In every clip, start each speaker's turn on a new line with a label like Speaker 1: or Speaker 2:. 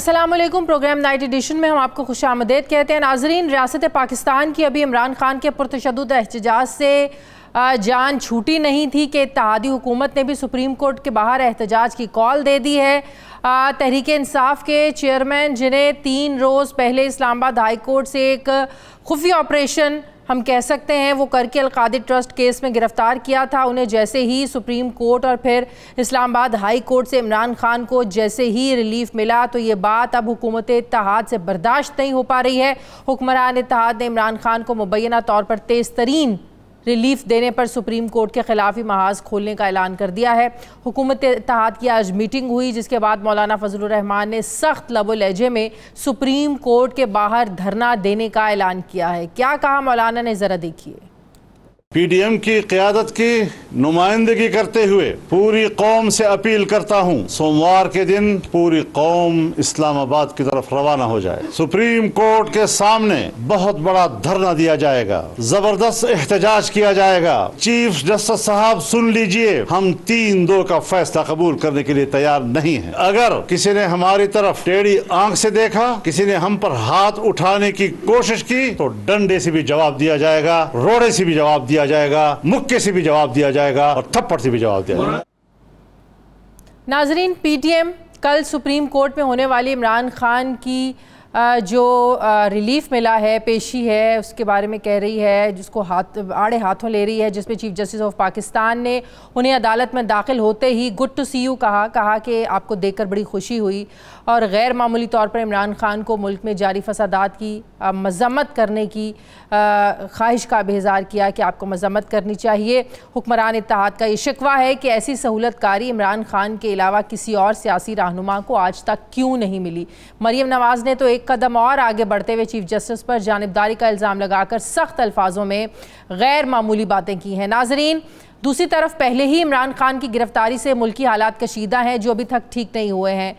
Speaker 1: अस्सलामुअलैकुम। Programme night addition में हम आपको खुशामदीद कहते हैं। नाजरीन, रियासत पाकिस्तान की अभी इमरान खान के पुरतशद्दुद एहतजाज से जान छूटी नहीं थी कि इत्तेहादी हुकूमत ने भी सुप्रीम कोर्ट के बाहर एहतजाज की कॉल दे दी है। तहरीक इंसाफ के चेयरमैन, जिन्हें 3 रोज़ पहले इस्लामाबाद हाई कोर्ट से एक खुफिया ऑपरेशन हम कह सकते हैं वो करके अल-कादिर ट्रस्ट केस में गिरफ़्तार किया था, उन्हें जैसे ही सुप्रीम कोर्ट और फिर इस्लामाबाद हाई कोर्ट से इमरान खान को जैसे ही रिलीफ मिला तो ये बात अब हुकूमत इत्तेहाद से बर्दाश्त नहीं हो पा रही है। हुक्मरान इत्तेहाद ने इमरान खान को मुबैना तौर पर तेज़ तरीन रिलीफ देने पर सुप्रीम कोर्ट के खिलाफ ही महाज खोलने का ऐलान कर दिया है। हुकूमत इत्तेहाद की आज मीटिंग हुई, जिसके बाद मौलाना फजलुर रहमान ने सख्त लबो लहजे में सुप्रीम कोर्ट के बाहर धरना देने का ऐलान किया है। क्या कहा मौलाना ने, ज़रा देखिए।
Speaker 2: पीडीएम की क़यादत की नुमाइंदगी करते हुए पूरी कौम से अपील करता हूँ, सोमवार के दिन पूरी कौम इस्लामाबाद की तरफ रवाना हो जाए। सुप्रीम कोर्ट के सामने बहुत बड़ा धरना दिया जाएगा, जबरदस्त एहतजाज किया जाएगा। चीफ जस्टिस साहब सुन लीजिए, हम 3-2 का फैसला कबूल करने के लिए तैयार नहीं है। अगर किसी ने हमारी तरफ टेढ़ी आंख से देखा, किसी ने हम पर हाथ उठाने की कोशिश की, तो डंडे से भी जवाब दिया जाएगा, रोड़े से भी जवाब दिया जाएगा, मुक्के से भी जवाब दिया जाएगा और थप्पड़ से भी जवाब दिया जाएगा।
Speaker 1: नाजरीन, पीटीएम कल सुप्रीम कोर्ट में होने वाली इमरान खान की जो रिलीफ मिला है, पेशी है, उसके बारे में कह रही है, जिसको आड़े हाथों ले रही है, जिसमें चीफ जस्टिस ऑफ पाकिस्तान ने उन्हें अदालत में दाखिल होते ही गुड टू सी यू कहा कि आपको देखकर बड़ी खुशी हुई और गैर मामूली तौर पर इमरान खान को मुल्क में जारी फसादात की मज़म्मत करने की ख्वाहिश का भी इज़हार किया कि आपको मज़म्मत करनी चाहिए। हुक्मरान इत्तेहाद का ये शिकवा है कि ऐसी सहूलतकारी इमरान खान के अलावा किसी और सियासी रहनुमा को आज तक क्यों नहीं मिली। मरीम नवाज़ ने तो एक कदम और आगे बढ़ते हुए चीफ जस्टिस पर जानिबदारी का इल्ज़ाम लगाकर सख्त अल्फाजों में गैर मामूली बातें की हैं। नाजरीन, दूसरी तरफ पहले ही इमरान खान की गिरफ्तारी से मुल्की हालात कशीदा हैं जो अभी तक ठीक नहीं हुए हैं।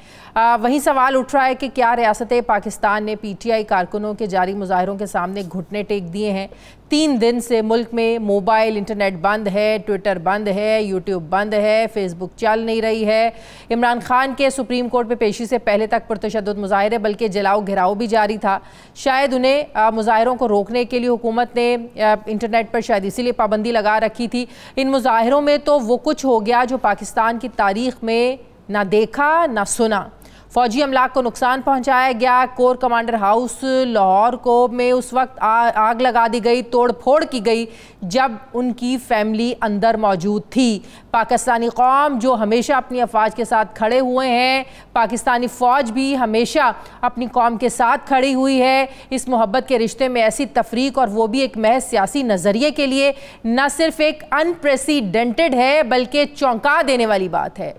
Speaker 1: वहीं सवाल उठ रहा है कि क्या रियासत पाकिस्तान ने पीटीआई कारकुनों के जारी मुजाहरों के सामने घुटने टेक दिए हैं। 3 दिन से मुल्क में मोबाइल इंटरनेट बंद है, ट्विटर बंद है, यूट्यूब बंद है, फेसबुक चल नहीं रही है। इमरान खान के सुप्रीम कोर्ट में पेशी से पहले तक पुरतशद्दुद मुजाहरे बल्कि जलाओ घिराव भी जारी था। शायद उन्हें मुजाहरों को रोकने के लिए हुकूमत ने इंटरनेट पर शायद इसीलिए पाबंदी लगा रखी थी। इन मुजाहरों में तो वो कुछ हो गया जो पाकिस्तान की तारीख में ना देखा ना सुना। फौजी अमलाक को नुकसान पहुंचाया गया। कोर कमांडर हाउस लाहौर को में उस वक्त आग लगा दी गई, तोड़ फोड़ की गई जब उनकी फैमिली अंदर मौजूद थी। पाकिस्तानी कौम जो हमेशा अपनी अफवाज के साथ खड़े हुए हैं, पाकिस्तानी फ़ौज भी हमेशा अपनी कौम के साथ खड़ी हुई है। इस मोहब्बत के रिश्ते में ऐसी तफरीक, और वो भी एक महज सियासी नज़रिए के लिए, न सिर्फ एक अनप्रेसिडेंटेड है बल्कि चौंका देने वाली बात है।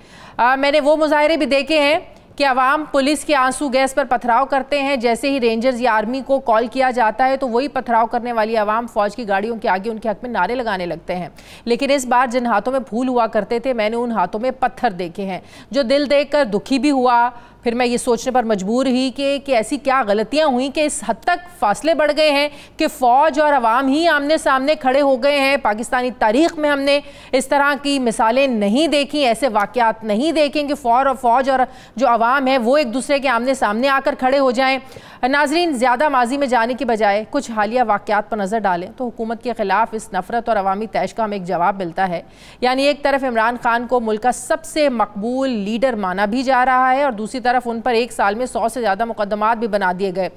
Speaker 1: मैंने वो मुजाहरे भी देखे हैं कि अवाम पुलिस के आंसू गैस पर पथराव करते हैं। जैसे ही रेंजर्स या आर्मी को कॉल किया जाता है तो वही पथराव करने वाली अवाम फौज की गाड़ियों के आगे उनके हक में नारे लगाने लगते हैं। लेकिन इस बार जिन हाथों में फूल हुआ करते थे, मैंने उन हाथों में पत्थर देखे हैं, जो दिल देखकर दुखी भी हुआ। फिर मैं ये सोचने पर मजबूर हुई कि ऐसी क्या गलतियां हुई कि इस हद तक फासले बढ़ गए हैं कि फ़ौज और अवाम ही आमने सामने खड़े हो गए हैं। पाकिस्तानी तारीख़ में हमने इस तरह की मिसालें नहीं देखी, ऐसे वाक़यात नहीं देखें कि फ़ौज और जो अवाम है वो एक दूसरे के आमने सामने आकर खड़े हो जाएं। नाजरीन, ज़्यादा माजी में जाने की बजाय कुछ हालिया वाक़यात पर नज़र डालें तो हुकूमत के ख़िलाफ़ इस नफ़रत और अवामी तैश का हमें एक जवाब मिलता है। यानी एक तरफ इमरान खान को मुल्क का सबसे मकबूल लीडर माना भी जा रहा है और दूसरी तरफ उन पर एक साल में 100 से ज़्यादा मुकदमात भी बना दिए गए,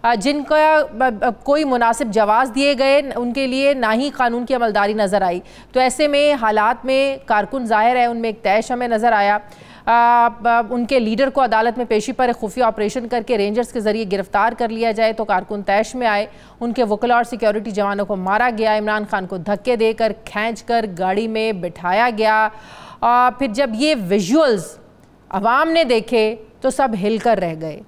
Speaker 1: जिनका कोई मुनासिब जवाज़ दिए गए उनके लिए ना ही कानून की अमलदारी नज़र आई। तो ऐसे में हालात में कारकुन ज़ाहिर है उनमें एक तैश हमें नज़र आया। उनके लीडर को अदालत में पेशी पर खुफिया ऑपरेशन करके रेंजर्स के जरिए गिरफ्तार कर लिया जाए तो कारकुन तैश में आए। उनके वकला और सिक्योरिटी जवानों को मारा गया, इमरान खान को धक्के देकर खींचकर गाड़ी में बिठाया गया। फिर जब ये विजुअल्स अवाम ने देखे तो सब हिलकर रह गए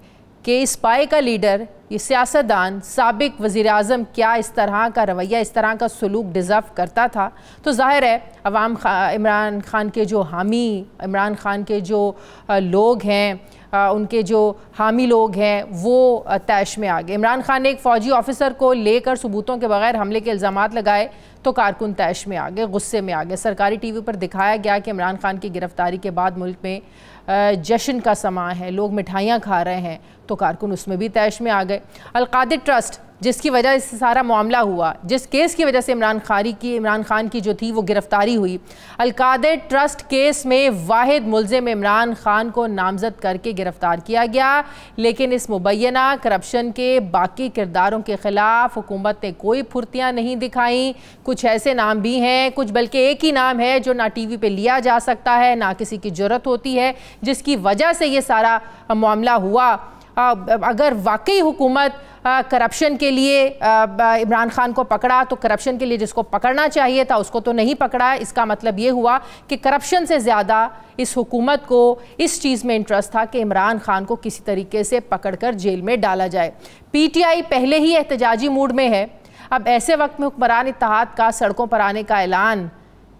Speaker 1: कि इस स्पाई का लीडर ये सियासतदान साबिक वज़ीर-ए-आज़म क्या इस तरह का रवैया, इस तरह का सलूक डिज़र्व करता था? तो ज़ाहिर है अवाम इमरान खान के जो हामी, इमरान खान के जो लोग हैं, उनके जो हामी लोग हैं वो तैश में आ गए। इमरान खान ने एक फ़ौजी ऑफिसर को लेकर सबूतों के बगैर हमले के इल्ज़ामात लगाए तो कारकुन तैश में आ गए, गुस्से में आ गए। सरकारी टीवी पर दिखाया गया कि इमरान खान की गिरफ्तारी के बाद मुल्क में जश्न का समा है, लोग मिठाइयाँ खा रहे हैं, तो कारकुन उसमें भी तैश में आ गए। अल-कादिर ट्रस्ट जिसकी वजह से सारा मामला हुआ, जिस केस की वजह से इमरान खान की जो थी वो गिरफ्तारी हुई, अल-कादिर ट्रस्ट केस में वाहिद मुल्ज़िम इमरान खान को नामज़द करके गिरफ्तार किया गया, लेकिन इस मुबैना करप्शन के बाकी किरदारों के ख़िलाफ़ हुकूमत ने कोई फुर्तियाँ नहीं दिखाई। कुछ ऐसे नाम भी हैं, कुछ बल्कि एक ही नाम है जो ना टीवी पे लिया जा सकता है, ना किसी की ज़रूरत होती है, जिसकी वजह से ये सारा मामला हुआ। अगर वाकई हुकूमत करप्शन के लिए इमरान खान को पकड़ा तो करप्शन के लिए जिसको पकड़ना चाहिए था उसको तो नहीं पकड़ा। इसका मतलब ये हुआ कि करप्शन से ज़्यादा इस हुकूमत को इस चीज़ में इंटरेस्ट था कि इमरान खान को किसी तरीके से पकड़कर जेल में डाला जाए। PTI पहले ही एहतजाजी मूड में है। अब ऐसे वक्त में हुक्मरान इत्तेहाद का सड़कों पर आने का ऐलान,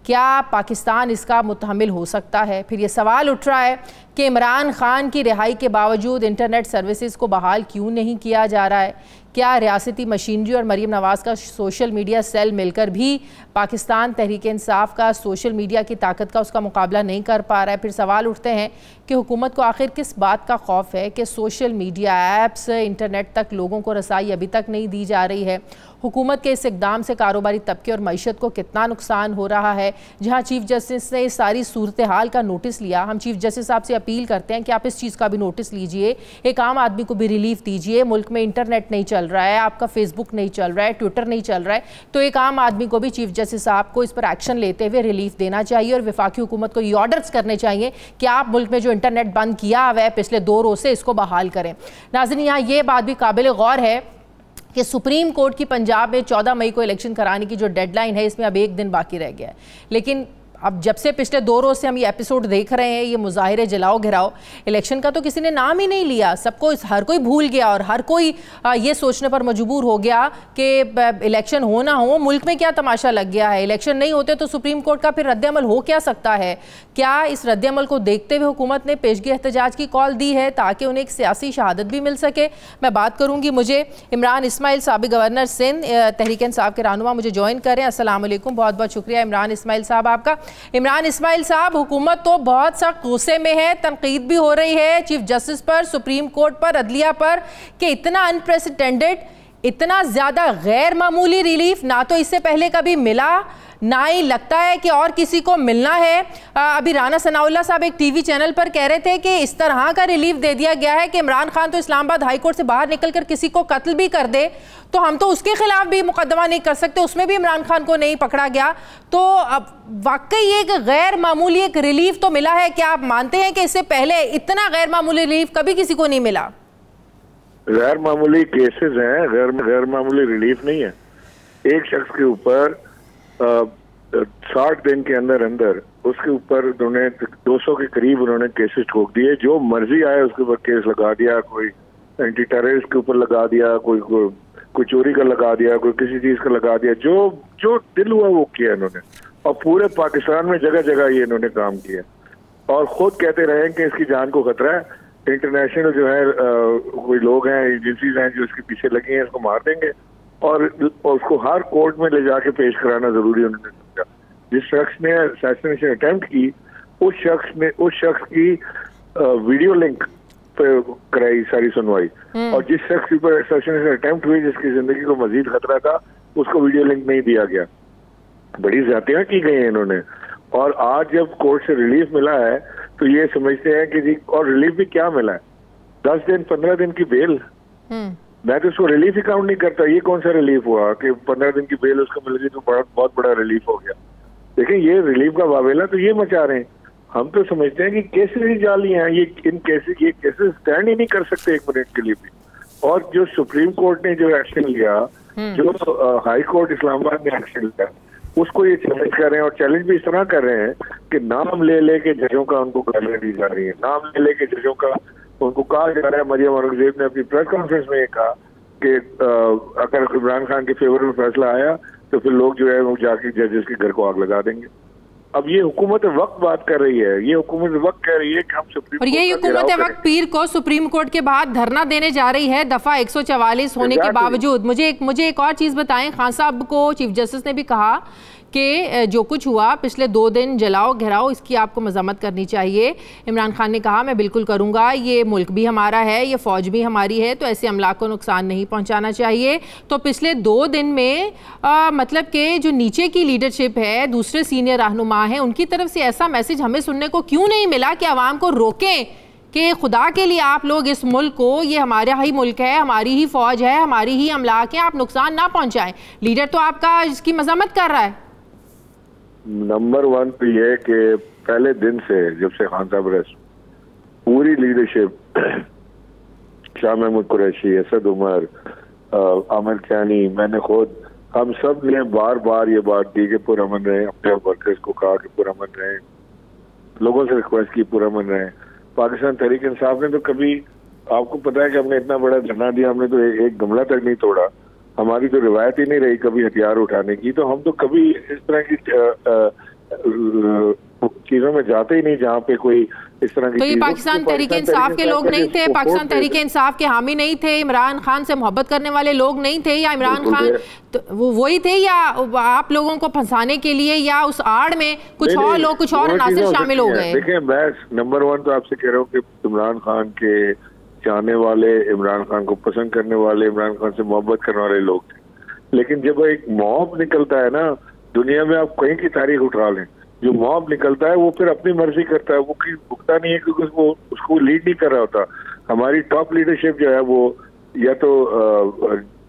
Speaker 1: क्या पाकिस्तान इसका मुतहम्मिल हो सकता है? फिर ये सवाल उठ रहा है कि इमरान खान की रिहाई के बावजूद इंटरनेट सर्विसेज को बहाल क्यों नहीं किया जा रहा है? क्या रियासती मशीनरी और मरीम नवाज़ का सोशल मीडिया सेल मिलकर भी पाकिस्तान तहरीक इंसाफ का सोशल मीडिया की ताकत का उसका मुकाबला नहीं कर पा रहा है? फिर सवाल उठते हैं कि हुकूमत को आखिर किस बात का खौफ है कि सोशल मीडिया ऐप्स, इंटरनेट तक लोगों को रसाई अभी तक नहीं दी जा रही है? हुकूमत के इस इक़दाम से कारोबारी तबके और मईशत को कितना नुकसान हो रहा है? जहाँ चीफ जस्टिस ने इस सारी सूरत हाल का नोटिस लिया, हम चीफ जस्टिस साहब से अपील करते हैं कि आप इस चीज़ का भी नोटिस लीजिए, एक आम आदमी को भी रिलीफ दीजिए। मुल्क में इंटरनेट नहीं चल रहा है, आपका फेसबुक नहीं चल रहा है, ट्विटर नहीं चल रहा है, तो एक आम आदमी को भी चीफ जस्टिस साहब को इस पर एक्शन लेते हुए रिलीफ देना चाहिए और वफाकी हुकूमत को ये ऑर्डर्स करने चाहिए कि आप मुल्क में जो इंटरनेट बंद किया हुआ है पिछले 2 रोज़ से, इसको बहाल करें। नाज़रीन, यहाँ ये बात भी काबिल गौर है कि सुप्रीम कोर्ट की पंजाब में 14 मई को इलेक्शन कराने की जो डेडलाइन है, इसमें अब 1 दिन बाकी रह गया है। लेकिन अब जब से पिछले 2 रोज़ से हम ये एपिसोड देख रहे हैं, ये मुजाहिरे, जलाओ घिराओ, इलेक्शन का तो किसी ने नाम ही नहीं लिया। सबको, हर कोई भूल गया और हर कोई ये सोचने पर मजबूर हो गया कि इलेक्शन हो ना हो, मुल्क में क्या तमाशा लग गया है। इलेक्शन नहीं होते तो सुप्रीम कोर्ट का फिर रद्द-ए-अमल हो क्या सकता है? क्या इस रद्द-ए-अमल को देखते हुए हुकूमत ने पेशगी एहतजाज की कॉल दी है ताकि उन्हें एक सियासी शहादत भी मिल सके? मैं बात करूँगी, मुझे इमरान इस्माइल साबिक गवर्नर सिंध तहरीक इंसाफ के रहनुमा मुझे ज्वाइन करें। अस्सलाम वालेकुम, बहुत बहुत शुक्रिया इमरान इस्माइल साहब आपका। इमरान इस्माइल साहब, हुकूमत तो बहुत सख्त गुस्से में है, तनकीद भी हो रही है चीफ जस्टिस पर, सुप्रीम कोर्ट पर, अदलिया पर कि इतना अनप्रेसिडेंटेड, इतना ज़्यादा गैर मामूली रिलीफ ना तो इससे पहले कभी मिला, ना ही लगता है कि और किसी को मिलना है। अभी राना सनाउल्लाह साहब एक टीवी चैनल पर कह रहे थे कि इस तरह का रिलीफ दे दिया गया है कि इमरान खान तो इस्लामाबाद हाई कोर्ट से बाहर निकलकर किसी को कत्ल भी कर दे तो हम तो उसके खिलाफ भी मुकदमा नहीं कर सकते, उसमें भी इमरान खान को नहीं पकड़ा गया। तो अब वाकई एक गैर मामूली एक रिलीफ तो मिला है। क्या आप मानते हैं कि इससे पहले इतना गैर मामूली रिलीफ कभी किसी को नहीं मिला?
Speaker 3: गैर मामूली केसेस हैं, गैर मामूली रिलीफ नहीं है। एक शख्स के ऊपर 60 दिन के अंदर अंदर उसके ऊपर उन्होंने 200 के करीब उन्होंने केसेस ठोक दिए। जो मर्जी आया उसके ऊपर केस लगा दिया, कोई एंटी टेररिस्ट के ऊपर लगा दिया, कोई चोरी का लगा दिया, कोई किसी चीज का लगा दिया। जो दिल हुआ वो किया इन्होंने, और पूरे पाकिस्तान में जगह जगह ये इन्होंने काम किया और खुद कहते रहे कि इसकी जान को खतरा है। इंटरनेशनल जो है कोई लोग हैं, एजेंसीज हैं जो इसके पीछे लगी हैं, इसको मार देंगे और उसको हर कोर्ट में ले जाके पेश कराना जरूरी उन्होंने समझा। जिस शख्स ने असैसिनेशन अटेम्प्ट की उस शख्स की वीडियो लिंक पे कराई सारी सुनवाई, और जिस शख्स के ऊपर असैसिनेशन अटेम्प्ट हुई, जिसकी जिंदगी को मजीद खतरा था, उसको वीडियो लिंक नहीं दिया गया। बड़ी ज्यादतियां की गई हैं इन्होंने। और आज जब कोर्ट से रिलीफ मिला है तो ये समझते हैं कि जी, और रिलीफ भी क्या मिला है, 10 दिन 15 दिन की बेल। मैं तो उसको रिलीफ ही काउंट नहीं करता। ये कौन सा रिलीफ हुआ कि 15 दिन की बेल उसको मिल गई तो बहुत बड़ा रिलीफ हो गया। देखिए, ये रिलीफ का वावेला तो ये मचा रहे हैं। हम तो समझते हैं कि केसेस ही जाली हैं, ये केसेस स्टैंड ही नहीं कर सकते 1 मिनट के लिए भी। और जो सुप्रीम कोर्ट ने जो एक्शन लिया, जो हाई कोर्ट इस्लामाबाद ने एक्शन लिया, उसको ये चैलेंज कर रहे हैं। और चैलेंज भी इस तरह कर रहे हैं कि नाम ले के जजों का उनको गालियां दी जा रही है, नाम ले के जजों का उनको कहा जा रहा है। मरियम औरंगजेब ने अपनी प्रेस कॉन्फ्रेंस में ये कहा कि अगर इमरान खान के फेवर में फैसला आया तो फिर लोग जो है वो जाके जजेस के घर को आग लगा देंगे। अब ये हुकूमत वक्त बात कर रही है, ये हुकूमत वक्त कह रही है कि हम सुप्रीम
Speaker 1: और यही हुकूमत वक्त पीर को सुप्रीम कोर्ट के बाद धरना देने जा रही है दफा 144 होने के बावजूद। मुझे एक और चीज बताएं, खान साहब को चीफ जस्टिस ने भी कहा कि जो कुछ हुआ पिछले 2 दिन जलाओ घेराओ, इसकी आपको मजम्मत करनी चाहिए। इमरान खान ने कहा मैं बिल्कुल करूंगा, ये मुल्क भी हमारा है, ये फौज भी हमारी है, तो ऐसे अमला को नुकसान नहीं पहुंचाना चाहिए। तो पिछले 2 दिन में मतलब कि जो नीचे की लीडरशिप है, दूसरे सीनियर रहनुमा हैं, उनकी तरफ से ऐसा मैसेज हमें सुनने को क्यों नहीं मिला कि आवाम को रोकें कि खुदा के लिए आप लोग इस मुल्क को, ये हमारा ही मुल्क है, हमारी ही फौज है, हमारी ही अमलाक है, आप नुकसान ना पहुंचाएं। लीडर तो आपका इसकी मजम्मत कर रहा है।
Speaker 3: नंबर 1 तो ये कि पहले दिन से जब से खान साहब रेस्ट, पूरी लीडरशिप शाह महमूद कुरैशी, असद उमर, आमिर कियानी, मैंने खुद, हम सब ने बार बार ये बात दी कि पुरअमन रहे, अपने वर्कर्स को कहा कि पुरअमन रहे, लोगों से रिक्वेस्ट की पुरअमन रहे। पाकिस्तान तहरीक इंसाफ ने तो कभी, आपको पता है कि हमने इतना बड़ा धरना दिया, हमने तो एक गमला तक नहीं तोड़ा, हमारी तो रिवायत ही नहीं रही कभी हथियार उठाने की, तो हम तो कभी इस तरह की चीजों में जाते ही नहीं जहाँ पे कोई इस तरह की।
Speaker 1: तो ये पाकिस्तान तहरीक इंसाफ के लोग नहीं थे, पाकिस्तान तहरीक इंसाफ के हामी नहीं थे, इमरान खान से मोहब्बत करने वाले लोग नहीं थे, या इमरान खान तो वो वही थे, या आप लोगों को फंसाने के लिए, या उस आड़ में कुछ और लोग, कुछ और अनासिर शामिल हो गए?
Speaker 3: देखिए, मैं नंबर 1 तो आपसे कह रहा हूँ कि इमरान खान के चाहने वाले, इमरान खान को पसंद करने वाले, इमरान खान से मोहब्बत करने वाले लोग थे, लेकिन जब एक मॉब निकलता है ना, दुनिया में आप कहीं की तारीख उठा लें, जो मॉब निकलता है वो फिर अपनी मर्जी करता है, वो कहीं भुगता नहीं है क्योंकि उसको लीड नहीं कर रहा होता। हमारी टॉप लीडरशिप जो है वो या तो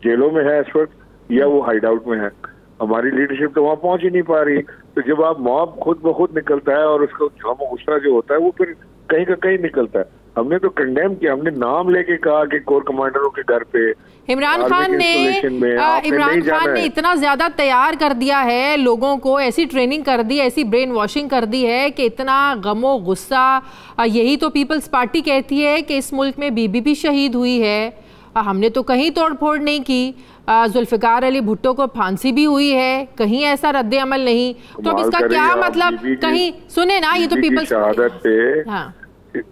Speaker 3: जेलों में है इस वक्त, या वो हाइड आउट में है। हमारी लीडरशिप तो वहाँ पहुंच ही नहीं पा रही। तो जब आप मॉब खुद ब खुद निकलता है और उसका गुस्सा जो होता है वो फिर कहीं का कहीं निकलता है। हमने तो कंडेम किया, हमने नाम लेके कहा कि कोर कमांडरों के घर पे
Speaker 1: इमरान खान ने इतना ज्यादा तैयार कर दिया है लोगों को, ऐसी ट्रेनिंग कर दी, ऐसी ब्रेन वॉशिंग कर दी है कि इतना गमो गुस्सा। यही तो पीपल्स पार्टी कहती है कि इस मुल्क में बीबी भी शहीद हुई है, हमने तो कहीं तोड़फोड़ नहीं की, जुल्फिकार अली भुट्टो को फांसी भी हुई है, कहीं ऐसा रद्द अमल नहीं। तो अब इसका क्या मतलब, कहीं सुने ना, ये तो पीपल्स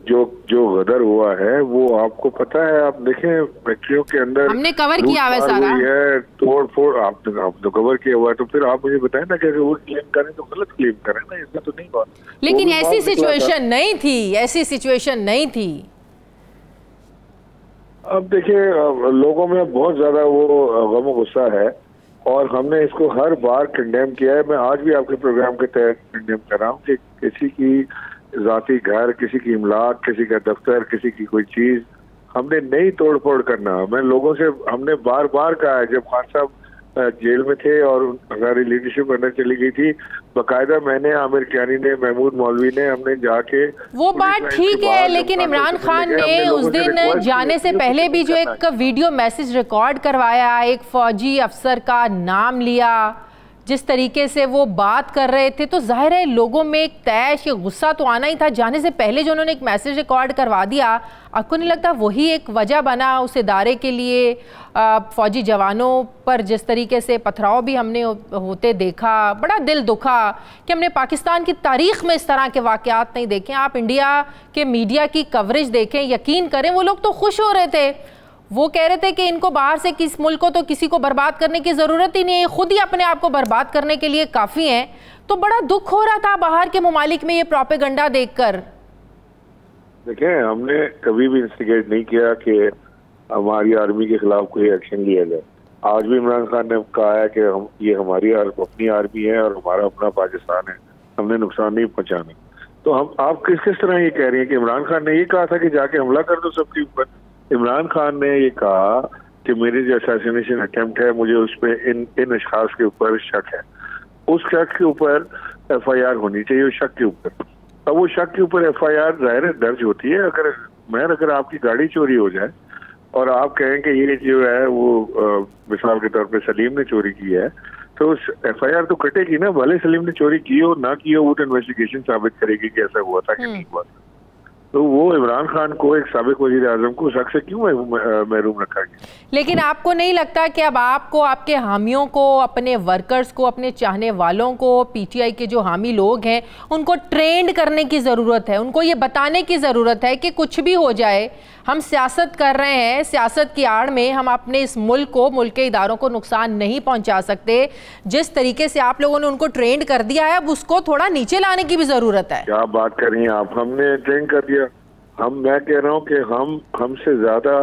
Speaker 3: जो गदर हुआ है वो आपको पता है, आप देखें फैक्ट्रियों के अंदर
Speaker 1: हमने कवर किया है सारा,
Speaker 3: है तोड़ फोड़, आपने कवर किया हुआ है। तो फिर आप मुझे बताएं ना कि वो क्लेम करें तो गलत क्लेम करें ना, इसमें तो नहीं बात।
Speaker 1: लेकिन ऐसी सिचुएशन नहीं थी, ऐसी सिचुएशन नहीं थी।
Speaker 3: अब देखिए, लोगों में बहुत ज्यादा वो गम गुस्सा है और हमने इसको हर बार कंडेम किया है। मैं आज भी आपके प्रोग्राम के तहत कंडेम कर रहा हूँ कि किसी की जाती घर, किसी की इमलाक, किसी का दफ्तर, किसी की कोई चीज हमने नहीं तोड़ फोड़ करना। मैं लोगों से, हमने बार बार कहा है, जब खान साहब जेल में थे और हमारी लीडरशिप अंदर चली गई थी, बाकायदा मैंने, आमिर कियानी ने, महमूद मौलवी ने, हमने जाके
Speaker 1: वो बात ठीक है, लेकिन इमरान खान ने उस दिन जाने से पहले भी जो एक वीडियो मैसेज रिकॉर्ड करवाया, एक फौजी अफसर का नाम लिया, जिस तरीके से वो बात कर रहे थे, तो जाहिर है लोगों में एक तैश, गुस्सा तो आना ही था। जाने से पहले जो उन्होंने एक मैसेज रिकॉर्ड करवा दिया, आपको नहीं लगता वही एक वजह बना उस इदारे के लिए? फौजी जवानों पर जिस तरीके से पथराव भी हमने होते देखा, बड़ा दिल दुखा कि हमने पाकिस्तान की तारीख में इस तरह के वाक़यात नहीं देखे। आप इंडिया के मीडिया की कवरेज देखें, यकीन करें वो लोग तो खुश हो रहे थे, वो कह रहे थे कि इनको बाहर से किस मुल्क को तो किसी को बर्बाद करने की ज़रूरत ही नहीं है, खुद ही अपने आप को बर्बाद करने के लिए काफ़ी हैं। तो बड़ा दुख हो रहा था बाहर के ममालिक में ये प्रोपेगेंडा देखकर।
Speaker 3: देखिए, हमने कभी भी इंस्टिगेट नहीं किया कि हमारी आर्मी के खिलाफ कोई एक्शन लिया जाए। आज भी इमरान खान ने कहा है कि ये हमारी अपनी आर्मी है और हमारा अपना पाकिस्तान है, हमने नुकसान नहीं पहुंचाना। तो हम, आप किस तरह ये कह रही हैं कि इमरान खान ने ये कहा था कि जाके हमला कर दो सबके ऊपर? इमरान खान ने ये कहा कि मेरी जो असैसिनेशन अटेम्प्ट है, मुझे उस पर इन अशखास के ऊपर शक है, उस शक के ऊपर FIR होनी चाहिए, उस शक के ऊपर। अब वो शक के ऊपर FIR जाहिर दर्ज होती है। अगर आपकी गाड़ी चोरी हो जाए और आप कहें कि ये जो है वो मिसाल के तौर पे सलीम ने चोरी की है, तो उस FIR तो कटेगी ना, भले सलीम ने चोरी की हो ना की हो, वो तो इन्वेस्टिगेशन साबित करेगी कि ऐसा हुआ था कि नहीं हुआ था। तो वो इमरान खान को, एक साबिक वजीर आजम को, शक से क्यों महरूम रखा गया?
Speaker 1: लेकिन आपको नहीं लगता कि अब आपको, आपके हामियों को, अपने वर्कर्स को, अपने चाहने वालों को, पीटीआई के जो हामी लोग हैं उनको ट्रेंड करने की ज़रूरत है, उनको ये बताने की ज़रूरत है कि कुछ भी हो जाए हम सियासत कर रहे हैं, सियासत की आड़ में हम अपने इस मुल्क को, मुल्क के इदारों को नुकसान नहीं पहुंचा सकते। जिस तरीके से आप लोगों ने उनको ट्रेंड कर दिया है अब उसको थोड़ा नीचे लाने की भी ज़रूरत है।
Speaker 3: क्या बात कर रही हैं आप? हमने ट्रेंड कर दिया? मैं कह रहा हूँ कि हमसे ज़्यादा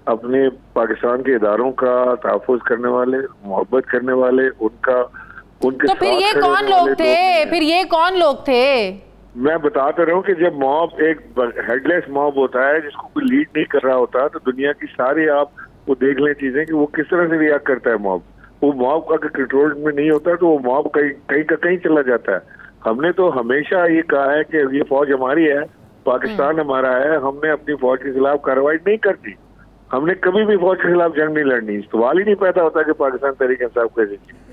Speaker 3: अपने पाकिस्तान के इदारों का तहफ़्फ़ुज़ करने वाले, मोहब्बत करने वाले, उनके
Speaker 1: तो फिर ये कौन लोग थे? फिर ये कौन लोग थे?
Speaker 3: मैं बताता रहा हूँ कि जब मॉब एक हेडलेस मॉब होता है जिसको कोई लीड नहीं कर रहा होता, तो दुनिया की सारी आप वो देख लें चीजें कि वो किस तरह से रिएक्ट करता है मॉब। वो मॉब का कंट्रोल में नहीं होता तो वो मॉब कहीं का कहीं चला जाता है। हमने तो हमेशा ये कहा है कि ये फौज हमारी है, पाकिस्तान हमारा है, हमने अपनी फौज के खिलाफ कार्रवाई नहीं करती, हमने कभी भी फौज के खिलाफ जंग नहीं लड़नी। सवाल ही नहीं पैदा होता कि पाकिस्तान तहरीक इंसाफ कैसे।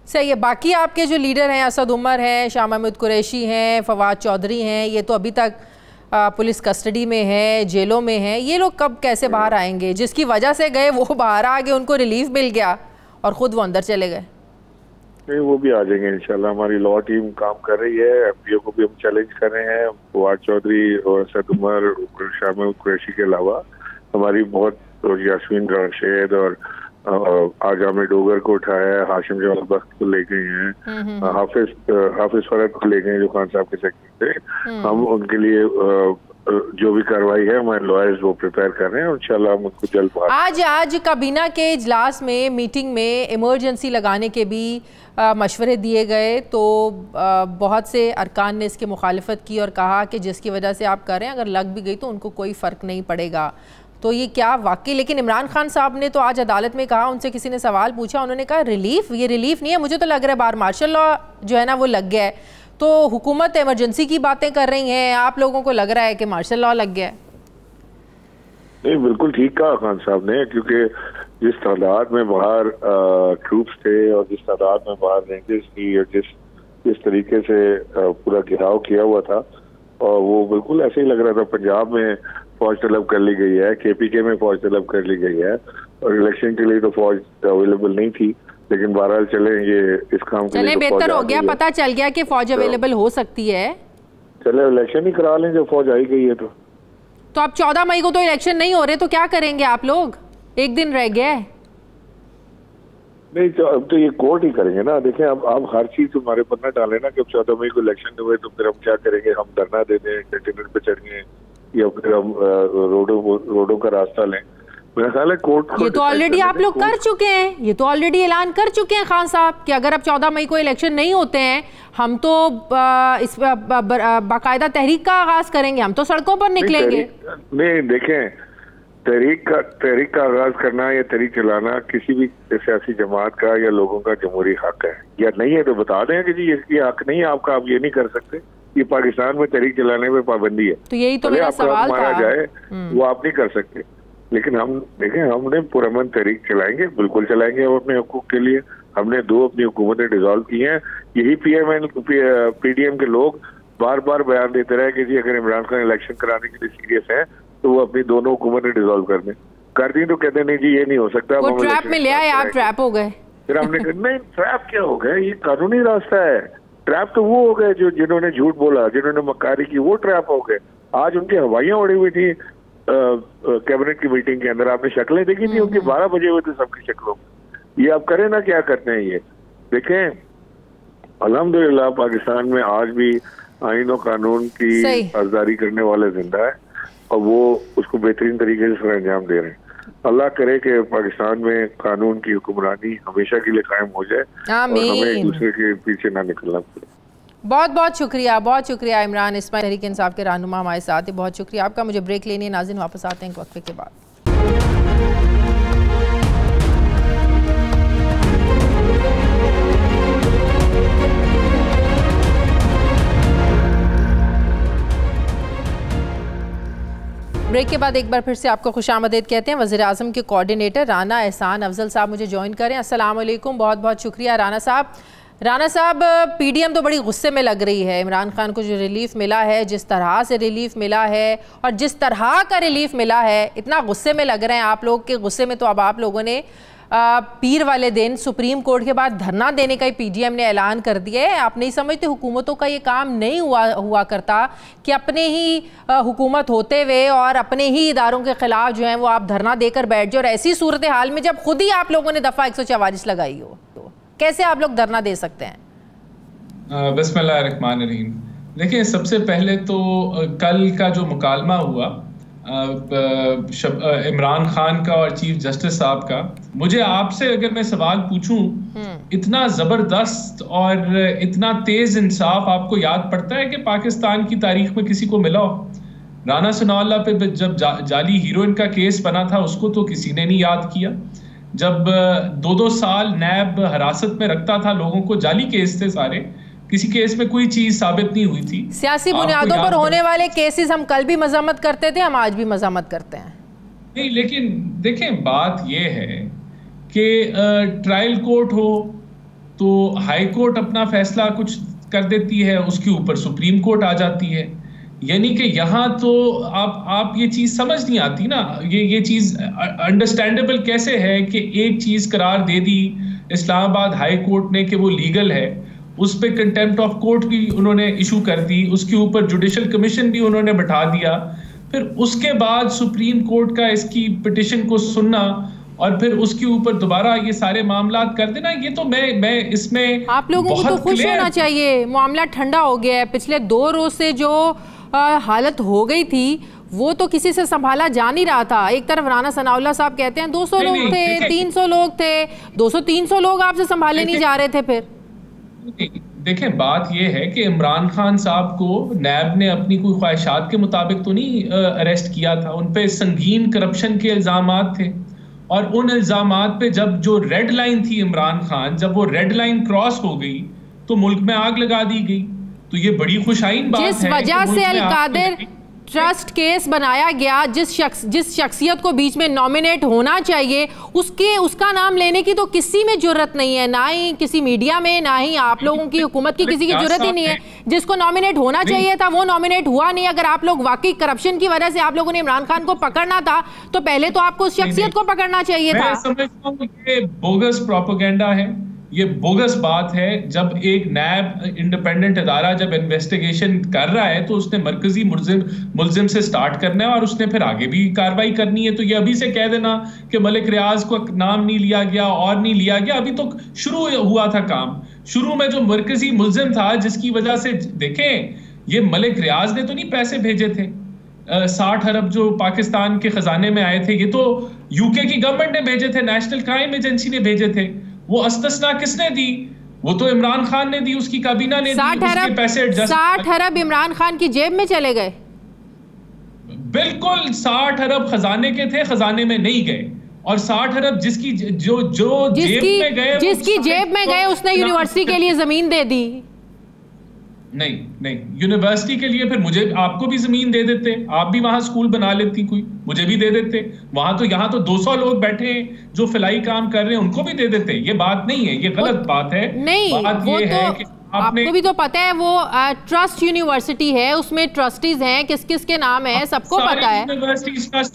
Speaker 1: सही है। बाकी आपके जो लीडर हैं, असद उमर हैं, शाह महमूद कुरैशी हैं, फवाद चौधरी हैं, ये तो अभी तक पुलिस कस्टडी में है, जेलों में हैं। ये लोग कब कैसे बाहर आएंगे? जिसकी वजह से गए वो बाहर आ गए, उनको रिलीफ मिल गया और ख़ुद वो अंदर चले गए।
Speaker 3: नहीं, वो भी आ जाएंगे इंशाल्लाह। हमारी लॉ टीम काम कर रही है, एफपीओ को भी हम चैलेंज कर रहे हैं। फवाद चौधरी और असद उमर, शाह महमूद कुरैशी के अलावा हमारी बहुत, यास्मीन राशिद और आजाम डोगर को उठाया है, हाशिम जमाल बख्त को ले गए हैं, हाफिज फरद को ले गए जो खान साहब के सेक्रेटरी थे। हम उनके लिए जो भी कार्रवाई है हमारे लॉयर्स वो प्रिपेयर कर रहे हैं, इंशाल्लाह हम उनको जल्द।
Speaker 1: आज काबीना के इजलास में, मीटिंग में इमरजेंसी लगाने के भी मशवरे दिए गए, तो बहुत से अरकान ने इसकी मुखालिफत की और कहा कि जिसकी वजह से आप कर रहे हैं अगर लग भी गई तो उनको कोई फ़र्क नहीं पड़ेगा। तो ये क्या वाकई? लेकिन इमरान खान साहब ने तो आज अदालत में कहा, उनसे किसी ने सवाल पूछा, उन्होंने कहा रिलीफ, ये रिलीफ नहीं है, मुझे तो लग रहा है बाहर मार्शल लॉ जो है ना वो लग गया है। तो हुकूमत इमरजेंसी की बातें कर रही है, आप लोगों को लग रहा है कि मार्शल लॉ लग गया है?
Speaker 3: नहीं, बिल्कुल ठीक कहा खान साहब ने, क्योंकि जिस तादाद में बाहर ट्रूप्स थे और जिस तादाद में बाहर रेंजर्स की और जिस तरीके से पूरा घेराव किया हुआ था, और वो बिल्कुल ऐसे ही लग रहा था। पंजाब में फौज तलब कर ली गई है, केपीके में फौज तलब कर ली गई है, और इलेक्शन के लिए तो फौज अवेलेबल नहीं थी, लेकिन बहरहाल चले ये इस काम के लिए
Speaker 1: बेहतर हो गया, पता चल गया कि फौज अवेलेबल हो सकती है।
Speaker 3: चले इलेक्शन ही करा लें जब फौज आई गई है। तो
Speaker 1: अब 14 मई को तो इलेक्शन नहीं हो रहे, तो क्या करेंगे आप लोग? एक दिन रह गया है।
Speaker 3: नहीं, तो अब तो ये कोर्ट ही करेंगे ना। देखें, अब हर चीज हमारे पर ना डाले ना कि अब 14 मई को इलेक्शन हुए तो फिर हम क्या करेंगे? हम धरना दे दें, कंटेनर पे चढ़ेंगे, या फिर हम रोडों का रास्ता लें? मेरा ख्याल है कोर्ट।
Speaker 1: ये तो ऑलरेडी आप लोग कर चुके हैं, ये तो ऑलरेडी ऐलान कर चुके हैं खान साहब कि अगर अब 14 मई को इलेक्शन नहीं होते हैं हम तो इस बाकायदा तहरीक का आगाज करेंगे, हम तो सड़कों पर निकलेंगे।
Speaker 3: नहीं, देखें, तहरीक का आगाज करना या तहरीक चलाना किसी भी सियासी जमात का या लोगों का जमहूरी हक है, या नहीं है तो बता दें कि जी ये हक नहीं है आपका, आप ये नहीं कर सकते। ये पाकिस्तान में तहरीक चलाने में पाबंदी है,
Speaker 1: तो यही तो मेरा सवाल था।
Speaker 3: जाए वो आप नहीं कर सकते, लेकिन हम देखें, हमने पुरअमन तहरीक चलाएंगे, बिल्कुल चलाएंगे हम अपने हकूक के लिए। हमने 2 अपनी हुकूमतें डिसॉल्व की हैं। यही पीडीएम के लोग बार बार बयान देते रहे कि जी अगर इमरान खान इलेक्शन कराने के लिए सीरियस है तो वो अपनी दोनों हुकूमतें डिसॉल्व कर दी, तो कहते नहीं जी ये नहीं हो सकता।
Speaker 1: वो ट्रैप में ले आए, आप ट्रैप हो गए।
Speaker 3: फिर हमने कहा नहीं, ट्रैप क्या हो गया, ये कानूनी रास्ता है। ट्रैप तो वो हो गए जिन्होंने झूठ बोला, जिन्होंने मक्कारी की, वो ट्रैप हो गए। आज उनकी हवाइयां उड़ी हुई थी कैबिनेट की मीटिंग के अंदर, आपने शक्लें देखी थी उनकी, 12 बजे हुए थे सबकी शक्लों। ये आप करें ना, क्या करते हैं ये देखें। अल्हम्दुलिल्लाह पाकिस्तान में आज भी आईन और कानून की अर्जदारी करने वाले जिंदा है और वो उसको बेहतरीन तरीके से सर अंजाम दे रहे हैं। अल्लाह करे कि पाकिस्तान में कानून की हुक्मरानी हमेशा के लिए कायम हो जाए और हमें एक दूसरे के पीछे ना निकलना पड़े।
Speaker 1: बहुत बहुत शुक्रिया इमरान इस्माइल, तहरीक इंसाफ के रहनुमा हमारे साथ है। बहुत शुक्रिया आपका। मुझे ब्रेक लेनी है नाज़रीन, वापस आते हैं एक वक्फे के बाद। ब्रेक के बाद एक बार फिर से आपको खुशामदीद कहते हैं। वज़ीर आज़म के कोऑर्डिनेटर राना एहसान अफजल साहब मुझे ज्वाइन करें। अस्सलाम वालेकुम, बहुत बहुत शुक्रिया राना साहब। राना साहब, पीडीएम तो बड़ी गुस्से में लग रही है। इमरान खान को जो रिलीफ मिला है, जिस तरह से रिलीफ मिला है और जिस तरह का रिलीफ मिला है, इतना गुस्से में लग रहे हैं आप लोग के गुस्से में तो अब आप लोगों ने पीर वाले दिन सुप्रीम कोर्ट के बाद धरना देने का ही पीडीएम ने ऐलान कर दिया है। आप नहीं समझते हुकूमतों का ये काम नहीं हुआ करता कि अपने ही हुकूमत होते हुए और अपने ही इदारों के खिलाफ जो है वो आप धरना देकर बैठ जाओ, और ऐसी सूरत हाल में जब खुद ही आप लोगों ने दफ़ा 144 लगाई हो तो कैसे आप लोग धरना दे सकते हैं?
Speaker 4: बिस्मिल्लाहिर्रहमानिर्रहीम। देखिए, सबसे पहले तो कल का जो मुकालमा हुआ इमरान खान का और चीफ जस्टिस साहब का, मुझे आपसे अगर मैं सवाल पूछूं, इतना जबरदस्त और इतना तेज इंसाफ आपको याद पड़ता है कि पाकिस्तान की तारीख में किसी को मिला हो? राना सनाउल्लाह पे जब जाली हीरोइन का केस बना था, उसको तो किसी ने नहीं याद किया। जब 2-2 साल नैब हिरासत में रखता था लोगों को, जाली केस थे सारे, किसी केस में कोई चीज साबित नहीं हुई थी।
Speaker 1: सियासी बुनियादों पर होने वाले केसेस हम कल भी मजम्मत करते थे, हम आज भी मजम्मत करते हैं।
Speaker 4: नहीं, लेकिन देखें, बात यह है कि ट्रायल कोर्ट हो तो हाई कोर्ट अपना फैसला कुछ कर देती है, उसके ऊपर सुप्रीम कोर्ट आ जाती है। यानी कि यहाँ तो आप ये चीज समझ नहीं आती ना, ये चीज अंडरस्टैंडेबल कैसे है कि एक चीज करार दे दी इस्लामाबाद हाई कोर्ट ने कि वो लीगल है, उस पे कंटेम्प्ट ऑफ कोर्ट भी उन्होंने इशू कर दी, उसके ऊपर जुडिशल कमीशन भी उन्होंने बैठा दिया, फिर उसके बाद सुप्रीम कोर्ट का इसकी पिटिशन को सुनना और फिर उसके ऊपर दोबारा ये सारे मामलात कर देना, ये तो मैं इसमें
Speaker 1: आप लोगों को तो खुश होना चाहिए। मामला ठंडा हो गया है। पिछले 2 रोज से जो हालत हो गई थी वो तो किसी से संभाला जा नहीं रहा था। एक तरफ राना सनाउल्लाह साहब कहते हैं 200 लोग थे, 300 लोग थे, 200-300 लोग आपसे संभाले नहीं जा रहे थे। फिर
Speaker 4: देखें, बात यह है कि इमरान खान साहब को नैब ने अपनी कोई ख्वाहिशात के मुताबिक तो नहीं अरेस्ट किया था, उन पे संगीन करप्शन के इल्जामात थे, और उन इल्जामात पे जब जो रेड लाइन थी इमरान खान, जब वो रेड लाइन क्रॉस हो गई तो मुल्क में आग लगा दी गई। तो ये बड़ी खुशाइन बात है।
Speaker 1: जिस वजह से अल कादिर ट्रस्ट केस बनाया गया, जिस शख्सियत को बीच में नॉमिनेट होना चाहिए उसका नाम लेने की तो किसी में जुर्रत नहीं है, ना ही किसी मीडिया में, ना ही आप लोगों की हुकूमत की किसी की जुर्रत ही नहीं है। जिसको नॉमिनेट होना चाहिए था वो नॉमिनेट हुआ नहीं। अगर आप लोग वाकई करप्शन की वजह से आप लोगों ने इमरान खान को पकड़ना था तो पहले तो आपको उस शख्सियत को पकड़ना चाहिए था।
Speaker 4: मैं समझता हूं ये बोगस प्रोपेगेंडा है, ये बोगस बात है। जब एक नैब इंडिपेंडेंट इदारा जब इन्वेस्टिगेशन कर रहा है तो उसने मरकजी मुलजिम से स्टार्ट करना है और उसने फिर आगे भी कार्रवाई करनी है। तो ये अभी से कह देना कि मलिक रियाज को नाम नहीं लिया गया और नहीं लिया गया, अभी तो शुरू हुआ था काम। शुरू में जो मरकजी मुलजिम था, जिसकी वजह से देखें, ये मलिक रियाज ने तो नहीं पैसे भेजे थे 60 अरब जो पाकिस्तान के खजाने में आए थे, ये तो यूके की गवर्नमेंट ने भेजे थे, नेशनल क्राइम एजेंसी ने भेजे थे। वो अस्तना किसने दी? वो तो इमरान खान ने दी, उसकी काबीना ने दी।
Speaker 1: 60 अरब इमरान खान की जेब में चले गए।
Speaker 4: बिल्कुल, 60 अरब खजाने के थे, खजाने में नहीं गए। और 60 अरब जिसकी
Speaker 1: जेब में गए उसने यूनिवर्सिटी के लिए जमीन दे दी।
Speaker 4: नहीं, यूनिवर्सिटी के लिए फिर मुझे आपको भी जमीन दे देते, आप भी वहां स्कूल बना लेती, कोई मुझे भी दे देते। वहां तो यहाँ तो 200 लोग बैठे हैं जो फिलाई काम कर रहे हैं, उनको भी दे देते। ये बात नहीं है, ये गलत बात है।
Speaker 1: नहीं,
Speaker 4: बात ये है कि
Speaker 1: आपको भी तो पता है वो ट्रस्ट यूनिवर्सिटी है, उसमें ट्रस्टीज हैं, किस किस के नाम है सबको पता है।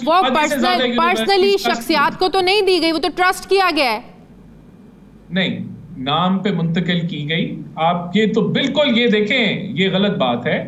Speaker 1: वो पर्सनली शख्सियात को तो नहीं दी गई, वो तो ट्रस्ट किया गया है।
Speaker 4: नहीं, नाम पे मुंतकिल की गई। आप ये तो बिल्कुल ये देखें, ये गलत बात है।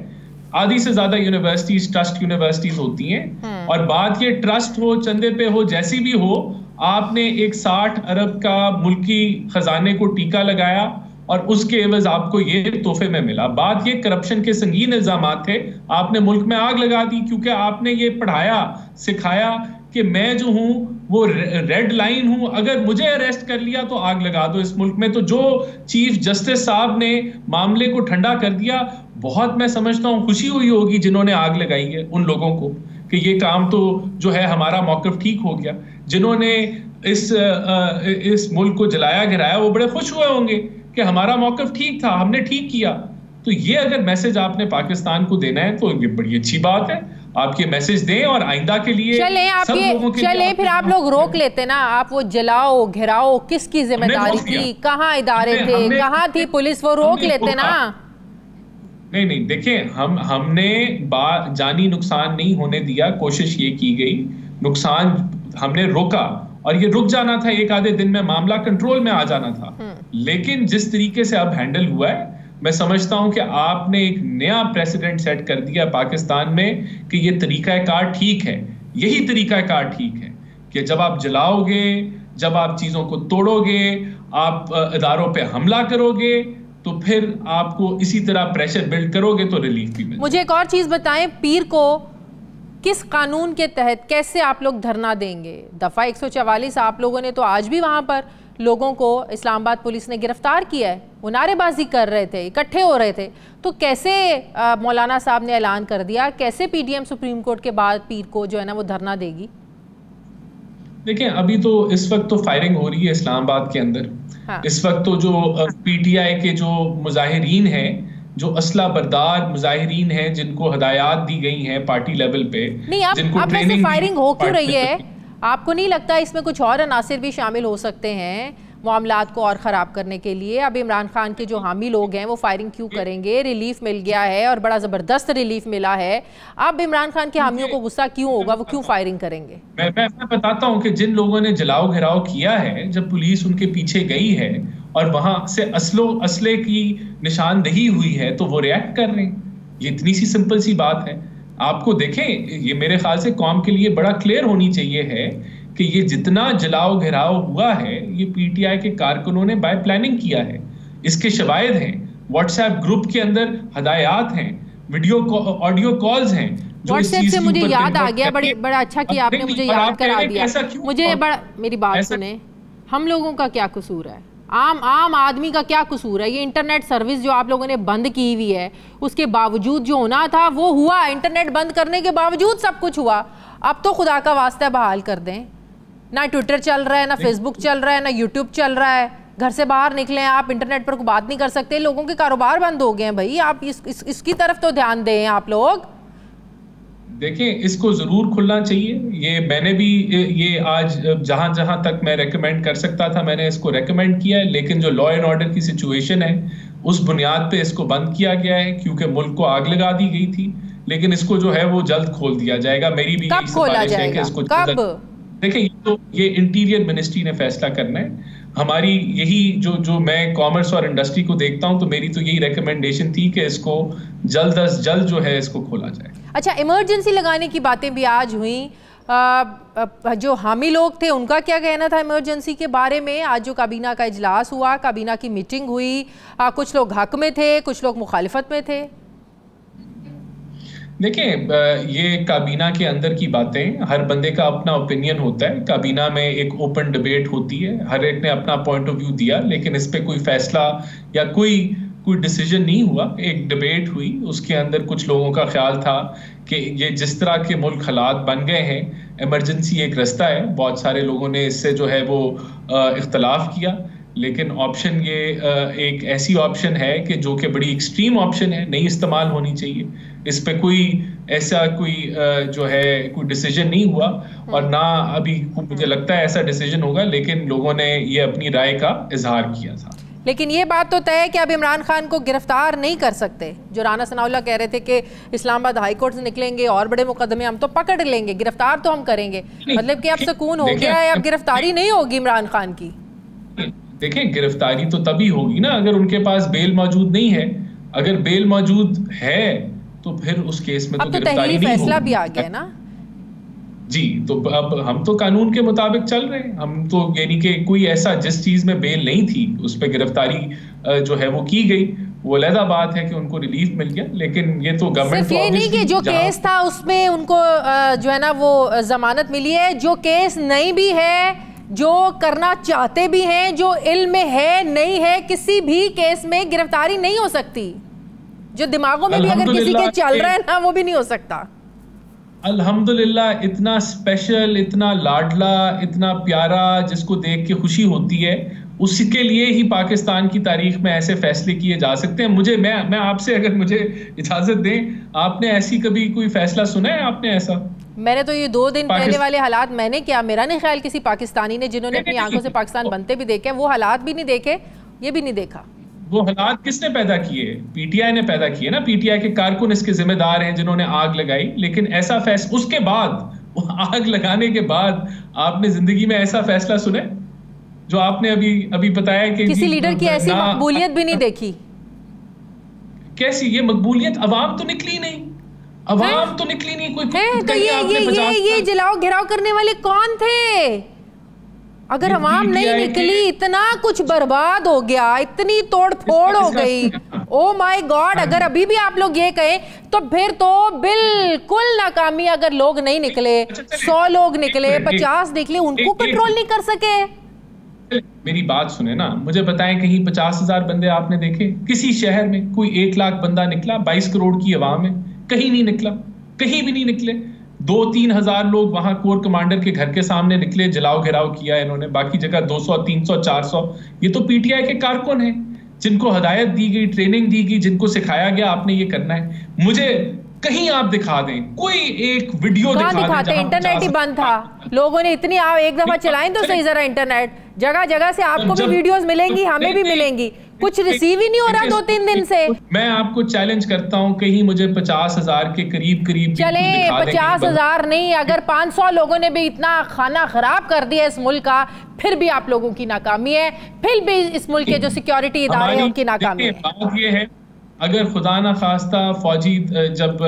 Speaker 4: आधी से ज्यादा यूनिवर्सिटीज ट्रस्ट यूनिवर्सिटीज होती हैं, और बात ये ट्रस्ट हो, चंदे पे हो, जैसी भी हो, आपने एक 60 अरब का मुल्की खजाने को टीका लगाया और उसके एवज आपको ये तोहफे में मिला। बात ये करप्शन के संगीन इल्जामात थे, आपने मुल्क में आग लगा दी क्योंकि आपने ये पढ़ाया सिखाया कि मैं जो हूं वो रेड लाइन हूं, अगर मुझे अरेस्ट कर लिया तो आग लगा दो इस मुल्क में। तो जो चीफ जस्टिस साहब ने मामले को ठंडा कर दिया, बहुत मैं समझता हूं खुशी हुई होगी जिन्होंने आग लगाई है उन लोगों को कि ये काम तो जो है हमारा मौक़िफ़ ठीक हो गया। जिन्होंने इस मुल्क को जलाया गिराया वो बड़े खुश हुए होंगे कि हमारा मौक़िफ़ ठीक था, हमने ठीक किया। तो ये अगर मैसेज आपने पाकिस्तान को देना है तो ये बड़ी अच्छी बात है। आप ये मैसेज दें और आइंदा के लिए
Speaker 1: चलें फिर आप लोग रोक लेते ना, आप वो जलाओ घिराओ किसकी जिम्मेदारी थी, कहाँ इदारे थे, कहाँ थी पुलिस, वो रोक लेते ना।
Speaker 4: नहीं देखिए, हमने जानी नुकसान नहीं होने दिया, कोशिश ये की गई, नुकसान हमने रोका और ये रुक जाना था, एक आधे दिन में मामला कंट्रोल में आ जाना था। लेकिन जिस तरीके से अब हैंडल हुआ है, मैं समझता हूं कि आपने एक नया प्रेसिडेंट सेट कर दिया पाकिस्तान में कि ये तरीकाकार ठीक है, यही तरीकाकार ठीक है कि जब आप जलाओगे, जब आप चीजों को तोड़ोगे, आप इदारों पे हमला करोगे, तो फिर आपको इसी तरह प्रेशर बिल्ड करोगे तो रिलीफ भी मिलेगा।
Speaker 1: मुझे एक और चीज बताएं, पीर को किस कानून के तहत कैसे आप लोग धरना देंगे? दफा 144 आप लोगों ने तो आज भी वहां पर लोगों को इस्लामाबाद पुलिस ने गिरफ्तार किया है, वो नारेबाजी कर रहे थे, इकट्ठे हो रहे थे, तो कैसे मौलाना साहब ने ऐलान कर दिया, कैसे पीडीएम सुप्रीम कोर्ट के बाद पीर को जो है ना वो धरना देगी?
Speaker 4: देखिए, अभी तो इस वक्त तो फायरिंग हो रही है इस्लामाबाद के अंदर। हाँ। इस वक्त तो जो पीटीआई के जो मुजाहिरीन हैं, जो असला बरदार मुजाहिरीन हैं, जिनको हदायत दी गई हैं पार्टी लेवल पे,
Speaker 1: जिनको ट्रेनिंग फायरिंग हो क्यों रही है? आपको नहीं लगता इसमें कुछ और अनासिर भी शामिल हो सकते हैं मामलात को और ख़राब करने के लिए? अब इमरान खान के जो हामी लोग हैं वो फायरिंग क्यों करेंगे? रिलीफ मिल गया है और बड़ा ज़बरदस्त रिलीफ मिला है, अब इमरान खान के हामियों को गुस्सा क्यों होगा, वो क्यों फायरिंग करेंगे?
Speaker 4: मैं बताता हूँ कि जिन लोगों ने जलाओ घेराव किया है, जब पुलिस उनके पीछे गई है और वहां से असले की निशानदेही हुई है, तो वो रिएक्ट कर रहे हैं। ये इतनी सी सिंपल सी बात है। आपको देखें, ये मेरे ख्याल से कौम के लिए बड़ा क्लियर होनी चाहिए है कि ये जितना जलाओ घेराव हुआ है, ये पीटीआई के कारकुनों ने बाय प्लानिंग किया है। इसके शवाहिद हैं, व्हाट्सएप ग्रुप के अंदर हदायत हैं, ऑडियो कॉल्स हैं।
Speaker 1: व्हाट्सएप से मुझे याद आ गया, बड़ा अच्छा किया आपने मुझे याद करा दिया। मुझे मेरी बात सुने, हम लोगों का क्या कसूर है? आम आदमी का क्या कसूर है? ये इंटरनेट सर्विस जो आप लोगों ने बंद की हुई है, उसके बावजूद जो होना था वो हुआ, इंटरनेट बंद करने के बावजूद सब कुछ हुआ। अब तो खुदा का वास्ता बहाल कर दें। ना ट्विटर चल रहा है, ना फेसबुक चल रहा है, ना यूट्यूब चल रहा है, घर से बाहर निकलें आप इंटरनेट पर बात नहीं कर सकते, लोगों के कारोबार बंद हो गए हैं। भाई आप इसकी तरफ तो ध्यान दें आप लोग।
Speaker 4: देखें, इसको जरूर खुलना चाहिए। ये मैंने भी ये आज जहां तक मैं रेकमेंड कर सकता था मैंने इसको रेकमेंड किया है, लेकिन जो लॉ एंड ऑर्डर की सिचुएशन है उस बुनियाद पे इसको बंद किया गया है, क्योंकि मुल्क को आग लगा दी गई थी। लेकिन इसको जो है वो जल्द खोल दिया जाएगा। मेरी भी यही सिफारिश है कि इसको देखिए, ये इंटीरियर मिनिस्ट्री ने फैसला करना है। हमारी यही जो मैं कॉमर्स और इंडस्ट्री को देखता हूं, तो मेरी तो यही रिकमेंडेशन थी कि इसको जल्द अज जल्द जो है इसको खोला जाए।
Speaker 1: अच्छा, इमरजेंसी लगाने की बातें भी आज हुई, जो हामी लोग थे उनका क्या कहना था इमरजेंसी के बारे में? आज जो काबीना का इजलास हुआ, काबीना की मीटिंग हुई, कुछ लोग हक में थे, कुछ लोग मुखालिफत में थे।
Speaker 4: देखिए, ये काबीना के अंदर की बातें, हर बंदे का अपना ओपिनियन होता है। काबीना में एक ओपन डिबेट होती है, हर एक ने अपना पॉइंट ऑफ व्यू दिया, लेकिन इस पे कोई फैसला या कोई डिसीजन नहीं हुआ। एक डिबेट हुई, उसके अंदर कुछ लोगों का ख्याल था कि ये जिस तरह के मुल्क हालात बन गए हैं, इमरजेंसी एक रास्ता है। बहुत सारे लोगों ने इससे जो है वो इख्तलाफ किया, लेकिन ऑप्शन ये एक ऐसी ऑप्शन है कि जो कि बड़ी एक्सट्रीम ऑप्शन है, नहीं इस्तेमाल होनी चाहिए। इस पे कोई ऐसा जो है कोई डिसीजन नहीं हुआ और ना अभी मुझे लगता है ऐसा डिसीजन होगा, लेकिन लोगों ने ये अपनी राय का इजहार किया था।
Speaker 1: लेकिन ये बात तो तय है कि अब इमरान खान को गिरफ्तार नहीं कर सकते। जो राना सनाउल्लाह कह रहे थे कि इस्लामाबाद हाई कोर्ट से निकलेंगे और बड़े मुकदमे हम तो पकड़ लेंगे, गिरफ्तार तो हम करेंगे, मतलब कि अब सुकून हो गया है, अब गिरफ्तारी नहीं होगी इमरान खान की।
Speaker 4: देखें, गिरफ्तारी तो तभी होगी ना अगर उनके पास बेल मौजूद नहीं है। अगर बेल मौजूद है तो फिर उस केस में तो गिरफ्तारी नहीं
Speaker 1: फैसला भी आ गया ना
Speaker 4: जी। तो अब हम तो कानून के मुताबिक चल रहे हैं। हम तो यानी कि कोई ऐसा जिस चीज में बेल नहीं थी उस पर गिरफ्तारी जो है वो की गई, वो अलग बात है कि उनको रिलीफ मिल गया। लेकिन ये तो गवर्नमेंट
Speaker 1: ये नहीं कि जो केस था उसमें उनको जो है ना वो जमानत मिली है। जो केस नहीं भी है, जो करना चाहते भी हैं, जो इल्म में है नहीं है, किसी भी केस में गिरफ्तारी नहीं हो सकती। जो दिमागों में भी अगर किसी के चल रहा है ना, वो भी नहीं हो सकता।
Speaker 4: अल्हम्दुलिल्लाह, इतना स्पेशल, इतना लाडला, इतना प्यारा, जिसको देख के खुशी होती है, उसके लिए ही पाकिस्तान की तारीख में ऐसे फैसले किए जा सकते हैं। मैं आपसे, अगर मुझे इजाजत दें, आपने ऐसी कभी कोई फैसला सुना है? आपने ऐसा?
Speaker 1: मैंने तो ये 2 दिन पहले वाले हालात मैंने क्या, मेरा नहीं ख्याल किसी पाकिस्तानी ने जिन्होंने अपनी आंखों से पाकिस्तान बनते भी देखे, वो हालात भी नहीं देखे, ये भी नहीं देखा।
Speaker 4: वो हालात किसने पैदा किए? पीटीआई ने पैदा किए ना। पीटीआई के कारकुन इसके जिम्मेदार हैं जिन्होंने आग लगाई। लेकिन ऐसा फैसला उसके बाद, आग लगाने के बाद आपने जिंदगी में ऐसा फैसला सुने जो आपने अभी बताया कि
Speaker 1: किसी लीडर की ऐसी मकबूलियत भी नहीं देखी?
Speaker 4: कैसी ये मकबूलियत? अवाम तो निकली नहीं, अवाम तो निकली नहीं। कोई
Speaker 1: तो ये जलाओ घेराव करने वाले कौन थे? अगर अवाम नहीं निकली, इतना कुछ बर्बाद हो गया, इतनी तोड़ फोड़ हो गई, ओ माय गॉड। अगर अभी भी आप लोग ये कहें तो फिर तो बिल्कुल नाकामी। अगर लोग नहीं निकले, 100 लोग निकले, 50 निकले, उनको कंट्रोल नहीं कर सके।
Speaker 4: मेरी बात सुने ना, मुझे बताएं कहीं 50,000 बंदे आपने देखे किसी शहर में? कोई 1 लाख बंदा निकला? 22 करोड़ की आवाम है, कहीं नहीं निकला, कहीं भी नहीं निकले। 2-3 हजार लोग वहां कोर कमांडर के घर के सामने निकले, जलाओ घेराव किया इन्होंने। बाकी जगह 200, 300, 400। ये तो पीटीआई के कारकुन हैं जिनको हदायत दी गई, ट्रेनिंग दी गई, जिनको सिखाया गया आपने ये करना है। मुझे कहीं आप दिखा दें, कोई एक वीडियो दिखा दें।
Speaker 1: इंटरनेट ही बंद था, लोगों ने इतनी एक दफा चलाएं तो सही जरा इंटरनेट। जगह जगह से आपको भी वीडियोस मिलेंगी, हमें भी मिलेंगी। कुछ रिसीव ही नहीं हो रहा 2-3 दिन से।
Speaker 4: मैं आपको चैलेंज करता हूं, कहीं मुझे 50,000 के करीब
Speaker 1: चले, 50,000 नहीं, अगर 500 लोगों ने भी इतना खाना खराब कर दिया इस मुल्क का, फिर भी आप लोगों की नाकामी है, फिर भी इस मुल्क के जो सिक्योरिटी इदारे हैं उनकी नाकामी है।
Speaker 4: बात ये है, अगर खुदा ना खास्ता फौजी जब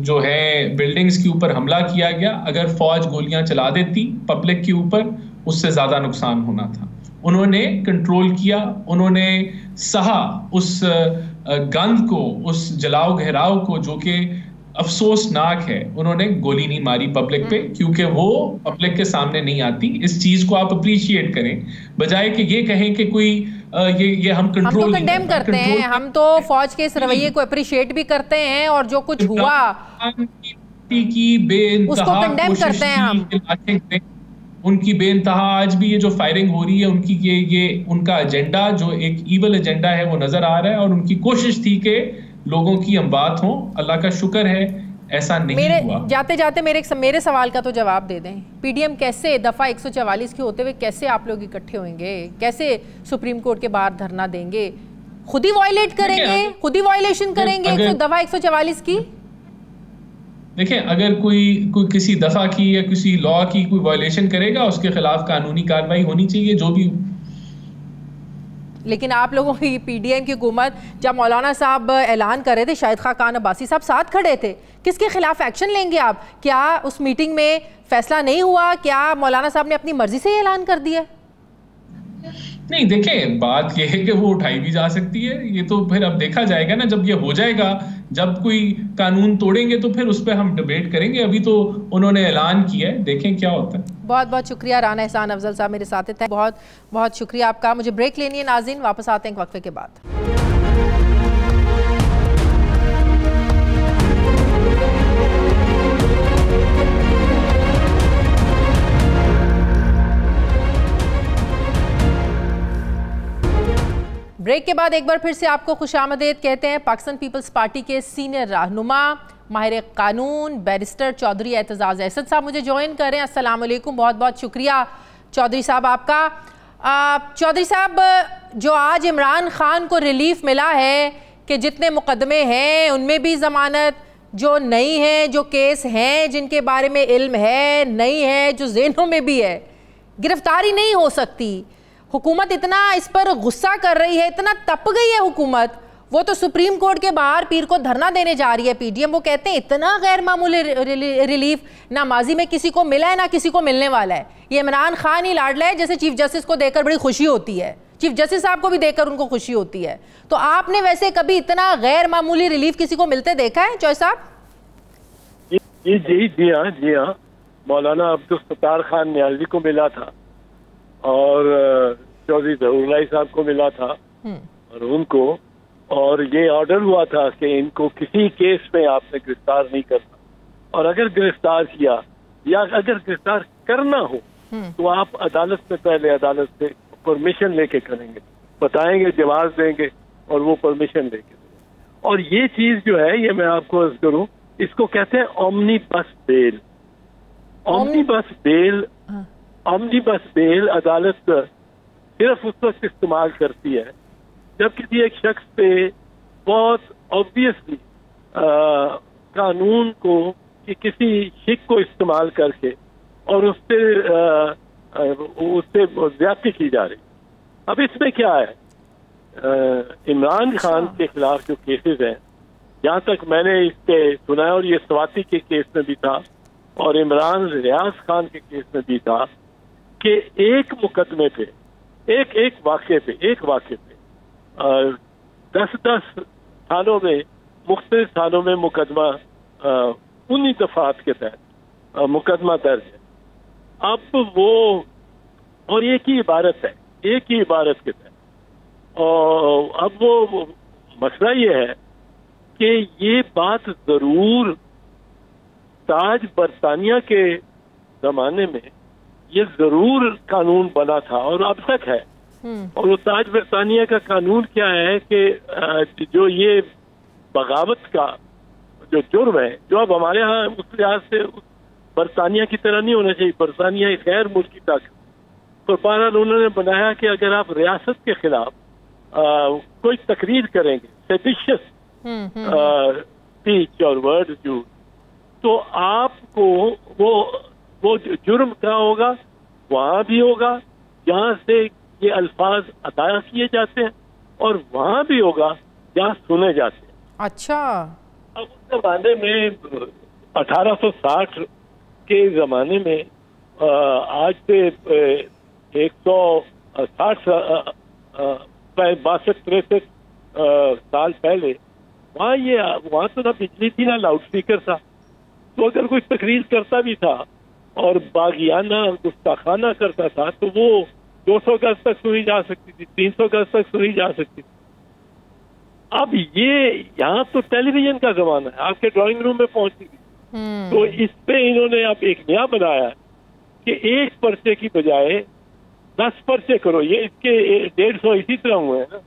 Speaker 4: जो है बिल्डिंग्स के ऊपर हमला किया गया, अगर फौज गोलियां चला देती पब्लिक के ऊपर, उससे ज्यादा नुकसान होना था। उन्होंने कंट्रोल किया, उन्होंने सहा उस गंद को, उस जलाओ घेराव को, जो कि अफसोसनाक है। उन्होंने गोली नहीं मारी पब्लिक पे, क्योंकि वो पब्लिक के सामने नहीं आती। इस चीज को आप अप्रिशिएट करें, बजाय कि ये कहें कि कोई ये हम कंट्रोल
Speaker 1: हम तो कंडेम करते हैं। हम तो फौज के इस रवैये को अप्रिशिएट भी करते हैं, और जो कुछ हुआ
Speaker 4: की बेइंतहा
Speaker 1: उसको कंडेम करते हैं हम।
Speaker 4: उनकी बेइंतहा आज भी ये जो फायरिंग हो रही है, उनकी ये उनका एजेंडा, जो एक ईवल एजेंडा है, वो नजर आ रहा है। और उनकी कोशिश थी कि लोगों की अमवात हो। अल्लाह का शुक्र है ऐसा नहीं हुआ।
Speaker 1: जाते जाते मेरे सवाल का तो जवाब दे दें। पीडीएम कैसे दफा 144 के होते हुए कैसे आप लोग इकट्ठे होंगे? कैसे सुप्रीम कोर्ट के बाहर धरना देंगे? खुद ही वायलेट करेंगे, खुद ही वायलेशन करेंगे दफा 144 की?
Speaker 4: देखिए, अगर कोई किसी दफा की या किसी लॉ की कोई वायलेशन करेगा, उसके खिलाफ कानूनी कार्रवाई होनी चाहिए, जो भी।
Speaker 1: लेकिन आप लोगों की पीडीएम की हुकूमत, जब मौलाना साहब ऐलान कर रहे थे, शाहिद खान अब्बासी साहब साथ खड़े थे, किसके खिलाफ एक्शन लेंगे आप? क्या उस मीटिंग में फैसला नहीं हुआ? क्या मौलाना साहब ने अपनी मर्जी से ऐलान कर दिया?
Speaker 4: नहीं, देखें, बात यह है कि वो उठाई भी जा सकती है। ये तो फिर अब देखा जाएगा ना, जब ये हो जाएगा, जब कोई कानून तोड़ेंगे तो फिर उस पर हम डिबेट करेंगे। अभी तो उन्होंने ऐलान किया है, देखें क्या होता है।
Speaker 1: बहुत बहुत शुक्रिया राना एहसान अफजल साहब मेरे साथ थे। बहुत बहुत शुक्रिया आपका। मुझे ब्रेक लेनी है नाज़रीन, वापस आते हैं एक वक्फे के बाद। ब्रेक के बाद एक बार फिर से आपको खुशामदीद कहते हैं। पाकिस्तान पीपल्स पार्टी के सीनियर रहनुमा माहिर कानून बैरिस्टर चौधरी एतजाज़ असद साहब मुझे ज्वाइन कर रहे हैं। अस्सलाम वालेकुम, बहुत बहुत शुक्रिया चौधरी साहब आपका। चौधरी साहब, जो आज इमरान खान को रिलीफ मिला है कि जितने मुकदमे हैं उनमें भी ज़मानत, जो नहीं है, जो केस हैं जिनके बारे में इल्म है, नहीं है, जो ज़हनों में भी है, गिरफ्तारी नहीं हो सकती। हुकूमत इतना इस पर गुस्सा कर रही है, इतना तप गई है हुकूमत, वो तो सुप्रीम कोर्ट के बाहर पीर को धरना देने जा रही है पीडीएम। वो कहते हैं इतना गैर मामूली रिलीफ ना माजी में किसी को मिला है ना किसी को मिलने वाला है। ये इमरान खान ही लाडला है, जैसे चीफ जस्टिस को देखकर बड़ी खुशी होती है, चीफ जस्टिस साहब को भी देखकर उनको खुशी होती है। तो आपने वैसे कभी इतना गैर मामूली रिलीफ किसी को मिलते देखा है चौधरी साहब?
Speaker 5: जी हाँ, मौलाना अब्दुल सत्तार खान न्याजी को मिला था और चौधरी जहूरुल्लाह साहब को मिला था और उनको, और ये ऑर्डर हुआ था कि इनको किसी केस में आपने गिरफ्तार नहीं करना, और अगर गिरफ्तार किया या अगर गिरफ्तार करना हो तो आप अदालत में पहले अदालत से परमिशन लेके करेंगे, बताएंगे, जवाब देंगे और वो परमिशन लेके देंगे। और ये चीज जो है, ये मैं आपको अर्ज करूं, इसको कहते हैं ओमनीबस बेल। ओमनीबस बेल अदालत सिर्फ उस वक्त इस्तेमाल करती है जब किसी एक शख्स पे बहुत ऑब्वियसली कानून को कि किसी शिक को इस्तेमाल करके और उससे ज्यादती की जा रही। अब इसमें क्या है, इमरान खान के खिलाफ जो केसेस हैं, जहाँ तक मैंने इस पे सुना है, और ये स्वाति के केस में भी था और इमरान रियाज खान के केस में भी था, कि एक मुकदमे पे, एक वाक़े पे 10 थानों में, मुख्तलिफ थानों में मुकदमा, उन्हीं दफात के तहत मुकदमा दर्ज है। अब वो, और एक ही इबारत के तहत, और अब वो मसला ये है कि ये बात जरूर ताज बरतानिया के जमाने में ये जरूर कानून बना था और अब तक है। और वो ताज बरतानिया का कानून क्या है कि जो ये बगावत का जो जुर्म है, जो अब हमारे यहाँ उस लिहाज से बरतानिया की तरह नहीं होना चाहिए, बरतानिया एक गैर मुल्की ताकत, तो बहरहाल उन्होंने बनाया कि अगर आप रियासत के खिलाफ कोई तकरीर करेंगे, सेडिशियस स्पीच और वर्ड यूज, तो आपको वो जुर्म क्या होगा, वहां भी होगा जहां से ये अल्फाज अदा किए जाते हैं, और वहां भी होगा जहां सुने जाते हैं।
Speaker 1: अच्छा,
Speaker 5: अब उस जमाने में 1860 के जमाने में आज से 162-63 साल पहले वहाँ तो ना बिजली थी ना लाउड स्पीकर था, तो अगर कोई तकरीर करता भी था और बागियाना गुस्ताखाना करता था तो वो 200 गज तक सुनी जा सकती थी, 300 गज तक सुनी जा सकती थी। अब ये यहाँ तो टेलीविजन का जमाना है, आपके ड्राइंग रूम में पहुंची थी। तो इस पे इन्होंने अब एक नया बनाया कि एक पर्चे की बजाय 10 पर्चे करो। ये इसके 150 इसी तरह हुए हैं ना,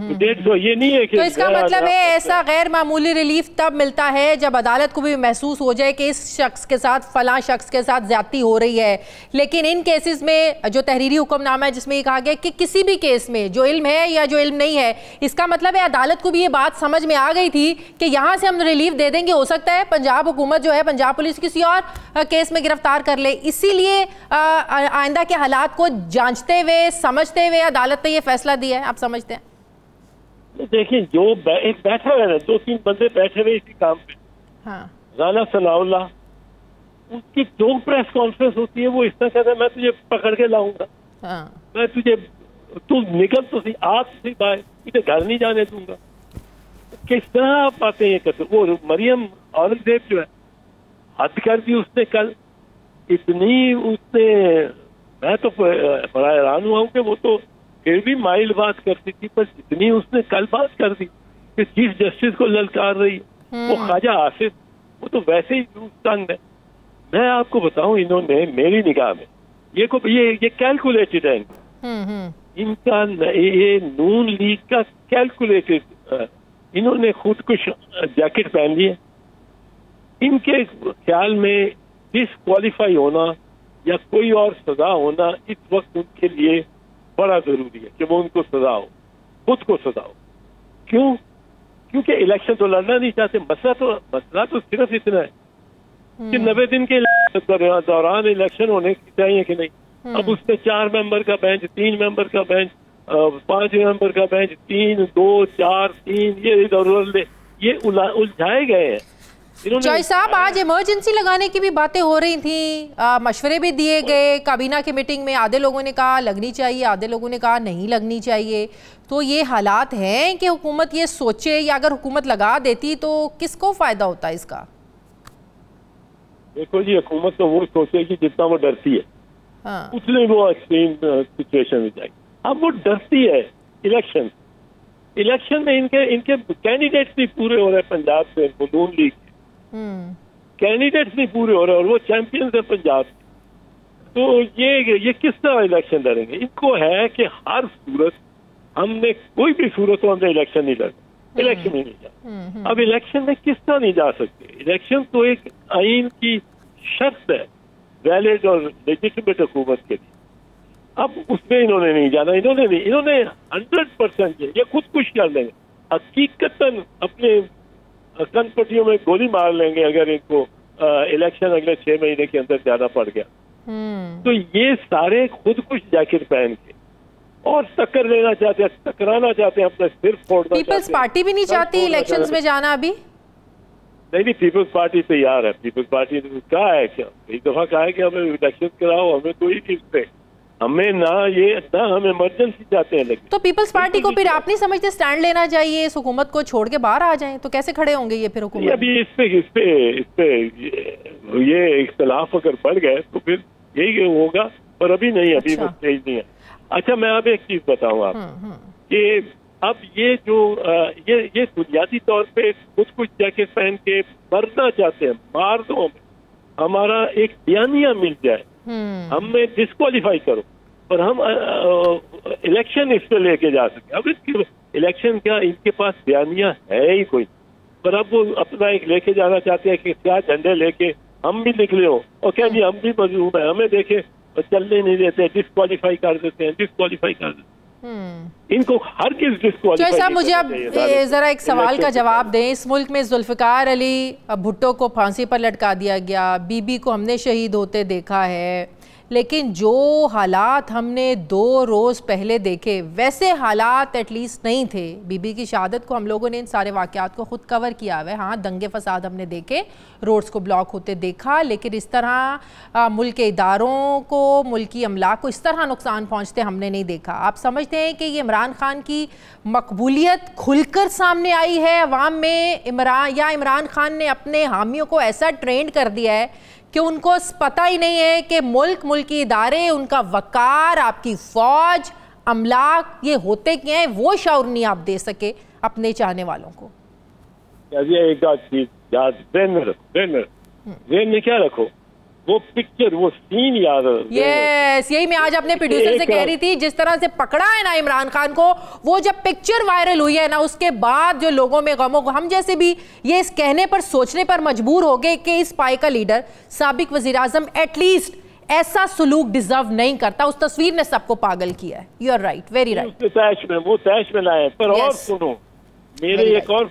Speaker 5: तो 150 ये नहीं है कि,
Speaker 1: तो इसका मतलब है ऐसा गैर मामूली रिलीफ तब मिलता है जब अदालत को भी महसूस हो जाए कि इस शख्स के साथ, फलां शख्स के साथ ज्यादती हो रही है। लेकिन इन केसेस में जो तहरीरी हुक्मनामा है जिसमें ये कहा गया कि किसी भी केस में जो इल्म है या जो इल्म नहीं है, इसका मतलब है अदालत को भी ये बात समझ में आ गई थी कि यहाँ से हम रिलीफ दे देंगे, हो सकता है पंजाब हुकूमत जो है, पंजाब पुलिस किसी और केस में गिरफ्तार कर ले। इसीलिए आइंदा के हालात को जांचते हुए, समझते हुए अदालत ने ये फैसला दिया है, आप समझते हैं?
Speaker 5: देखिए, जो एक बैठा हुआ है, 2-3 बंदे बैठे हुए इसी काम पे,
Speaker 1: हाँ,
Speaker 5: राना सनाउल्लाह, उनकी जो प्रेस कॉन्फ्रेंस होती है वो इस तरह कहता है, मैं तुझे पकड़ के लाऊंगा,
Speaker 1: हाँ,
Speaker 5: मैं तुझे, तू निकल तो सी, आज सी बाहर, तुझे घर नहीं जाने दूंगा। किस तरह आप बातें ये करते? वो मरियम औरंगजेब जो है, हद कर दी उसने कल, इतनी उसने, मैं तो बड़ा हैरान हुआ हूँ कि वो तो फिर भी माइल्ड बात करती थी, पर जितनी उसने कल बात कर दी कि चीफ जस्टिस को ललकार रही, वो ख्वाजा आसिफ, वो तो वैसे ही तंग है। मैं आपको बताऊं, इन्होंने मेरी निगाह में ये कैलकुलेटेड है इनका, ये नून लीग का कैलकुलेटेड, इन्होंने खुद कुछ जैकेट पहन ली है। इनके ख्याल में डिसक्वालीफाई होना या कोई और सजा होना इस वक्त उनके लिए बड़ा जरूरी है कि वो उनको सजा हो, खुद को सजा हो। क्यों? क्योंकि इलेक्शन तो लड़ना नहीं चाहते। मसला तो सिर्फ इतना है कि 90 दिन के दौरान इलेक्शन होने चाहिए कि नहीं। अब उसमें 4 मेंबर का बेंच, 3 मेंबर का बेंच, 5 मेंबर का बेंच, 3, 2, 4, 3, ये इधर ये उलझाए गए हैं।
Speaker 1: चौई साहब, आज इमरजेंसी लगाने की भी बातें हो रही थी, मशवरे भी दिए गए काबीना की मीटिंग में। आधे लोगों ने कहा लगनी चाहिए, आधे लोगों ने कहा नहीं लगनी चाहिए। तो ये हालात हैं कि हुकूमत ये सोचे, या अगर हुकूमत लगा देती तो किसको फायदा होता है इसका?
Speaker 5: देखो जी, हुकूमत तो वो सोचेगी जितना वो डरती है,
Speaker 1: हाँ,
Speaker 5: उसमें वो एक्सट्रीम सिचुएशन में जाएगी। अब वो डरती है इलेक्शन में इनके कैंडिडेट्स भी पूरे हो रहे हैं पंजाब से, नून लीग कैंडिडेट्स नहीं पूरे हो रहे और वो चैंपियंस है पंजाब। तो ये किस तरह इलेक्शन लड़ेंगे? इनको है कि हर सूरत हमने कोई भी सूरत हो हमने इलेक्शन नहीं लड़ना, इलेक्शन ही नहीं जाना। अब इलेक्शन में किस तरह नहीं जा सकते? इलेक्शन तो एक आइन की शर्त है वैलिड और लेजिटिमेट हुकूमत के लिए। अब उसमें इन्होंने नहीं जाना, इन्होंने 100% ये खुद कुछ कर लेंगे, हकीकतन अपने कनपटियों में गोली मार लेंगे अगर इनको इलेक्शन अगले 6 महीने के अंदर जाना पड़ गया। तो ये सारे खुद कुछ जैकेट पहन के और टक्कर लेना चाहते हैं, टकराना चाहते हैं, अपना सिर फोड़ना।
Speaker 1: पीपल्स पार्टी भी नहीं चाहती इलेक्शंस में जाना अभी?
Speaker 5: नहीं, पीपल्स पार्टी तैयार है। पीपल्स पार्टी ने कहा है, क्या एक दफा कहा है कि हमें इलेक्शन कराओ, हमें कोई चीज पे हमें ना हम इमरजेंसी चाहते हैं। लेकिन
Speaker 1: तो पीपल्स पार्टी को फिर आप नहीं समझते स्टैंड लेना चाहिए, इस हुकूमत को छोड़ के बाहर आ जाएं? तो कैसे खड़े होंगे ये फिर हुकूमत?
Speaker 5: अभी इस पे ये इख्तलाफ अगर बढ़ गए तो फिर यही होगा, पर अभी नहीं, अभी वो स्टेज नहीं है। अच्छा, मैं अब एक चीज बताऊं आप कि अब ये जो ये बुनियादी तौर पे कुछ जैकेट पहन के मरना चाहते हैं, मार दो हमारा एक बयानिया मिल जाए, हमें डिस्क्वालीफाई करो और हम इलेक्शन इस पे लेके जा सके। अब इसके इलेक्शन क्या इनके पास बयानिया है ही कोई, पर अब वो अपना एक लेके जाना चाहते हैं कि क्या झंडे लेके हम भी निकले हो और क्या जी हम भी मजलूम है, हमें देखे चलने नहीं देते, डिस्क्वालीफाई कर देते हैं। इनको हर किस डिस्क्वालीफाई।
Speaker 1: साहब, मुझे अब जरा एक सवाल का जवाब दें। इस मुल्क में जुल्फिकार अली भुट्टो को फांसी पर लटका दिया गया, बीबी को हमने शहीद होते देखा है, लेकिन जो हालात हमने 2 रोज़ पहले देखे वैसे हालात एटलीस्ट नहीं थे। बीबी की शहादत को हम लोगों ने इन सारे वाक़यात को ख़ुद कवर किया हुआ है। हाँ, दंगे फसाद हमने देखे, रोड्स को ब्लॉक होते देखा, लेकिन इस तरह मुल्क के इदारों को, मुल्की अमलाक को इस तरह नुकसान पहुँचते हमने नहीं देखा। आप समझते हैं कि ये इमरान खान की मकबूलियत खुलकर सामने आई है अवाम में, इमरान खान ने अपने हामियों को ऐसा ट्रेंड कर दिया है कि उनको पता ही नहीं है कि मुल्की इदारे, उनका वकार, आपकी फौज, अमलाक ये होते क्या हैं, वो शऊर नहीं आप दे सके अपने चाहने वालों को?
Speaker 5: एक चीज याद में क्या रखो, वो पिक्चर, वो सीन याद है।
Speaker 1: यस, यही मैं आज अपने प्रोड्यूसर से कह रही थी, जिस तरह से पकड़ा है ना इमरान खान को, वो जब पिक्चर वायरल हुई है ना, उसके बाद जो लोगों में गमों को, हम जैसे भी ये इस कहने पर, सोचने पर मजबूर हो गए कि इस पाए का लीडर, साबिक वजीर आजम एटलीस्ट ऐसा सुलूक डिजर्व नहीं करता। उस तस्वीर ने सबको पागल किया है। You are right, very right.
Speaker 5: वो तैश में लाए, पर और सुनो मेरे एक और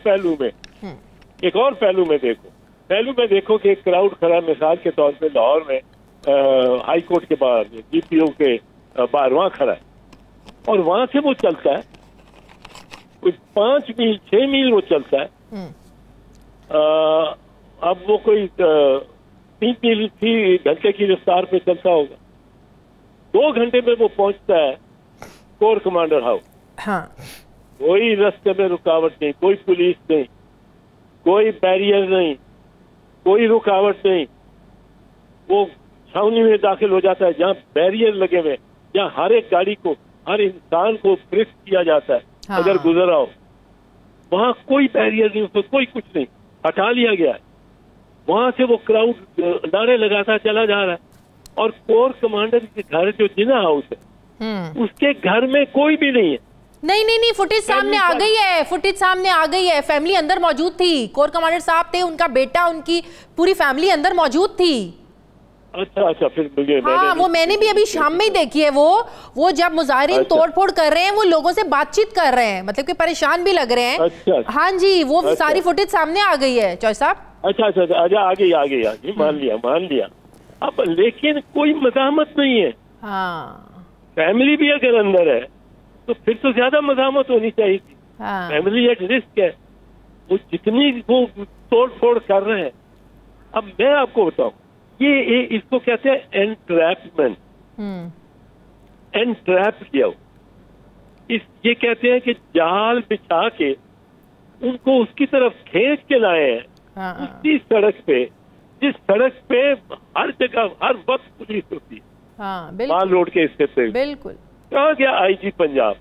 Speaker 5: पहलू में देखो कि एक क्राउड खड़ा, मिसाल के तौर पे लाहौर में हाई कोर्ट के बाहर जीपीओ के बाहर वहां खड़ा है और वहां से वो चलता है कोई 5 मील 6 मील वो चलता है। अब वो कोई 3 घंटे की रफ्तार पे चलता होगा, 2 घंटे में वो पहुंचता है कोर कमांडर हाउस।
Speaker 1: हाँ।
Speaker 5: कोई रास्ते में रुकावट नहीं, कोई पुलिस नहीं, कोई बैरियर नहीं, कोई रुकावट नहीं। वो छावनी में दाखिल हो जाता है जहाँ बैरियर लगे हुए, जहाँ हर एक गाड़ी को, हर इंसान को फ्रिस्क किया जाता है। हाँ। अगर गुजर आओ, वहाँ कोई बैरियर नहीं, उसको कोई कुछ नहीं, हटा लिया गया है। वहां से वो क्राउड नारे लगाता चला जा रहा है और कोर कमांडर के घर जो जिना हाउस है उसके घर में कोई भी नहीं है।
Speaker 1: नहीं, फुटेज सामने आ गई है, फैमिली अंदर मौजूद थी, कोर कमांडर साहब थे, उनका बेटा, उनकी पूरी फैमिली अंदर मौजूद थी।
Speaker 5: अच्छा, फिर मुझे
Speaker 1: वो मैंने भी अभी शाम में ही देखी है। वो जब मुजाहिरीन तोड़फोड़ कर रहे हैं, वो लोगों से बातचीत कर रहे हैं, मतलब कि परेशान भी लग रहे हैं।
Speaker 5: अच्छा।
Speaker 1: हाँ जी, वो सारी फुटेज सामने आ गई है चौधरी साहब।
Speaker 5: अच्छा, आ गई, मान लिया। अब लेकिन कोई मज़ामत नहीं है।
Speaker 1: हाँ।
Speaker 5: फैमिली भी अगर अंदर है तो फिर तो ज्यादा मज़ामत होनी चाहिए थी।
Speaker 1: हाँ।
Speaker 5: फैमिली एट रिस्क है, वो जितनी वो तोड़ फोड़ कर रहे हैं। अब मैं आपको बताऊं, ये इसको कहते हैं एंट्रैपमेंट, एंट्रैप किया हो। ये कहते हैं कि जाल बिछा के उनको उसकी तरफ खींच के लाए हैं।
Speaker 1: हाँ।
Speaker 5: उसी सड़क पे, जिस सड़क पे हर जगह हर वक्त पुलिस होती है।
Speaker 1: हाँ,
Speaker 5: माल रोड के हिस्से पे
Speaker 1: बिल्कुल।
Speaker 5: कहाँ गया आईजी पंजाब,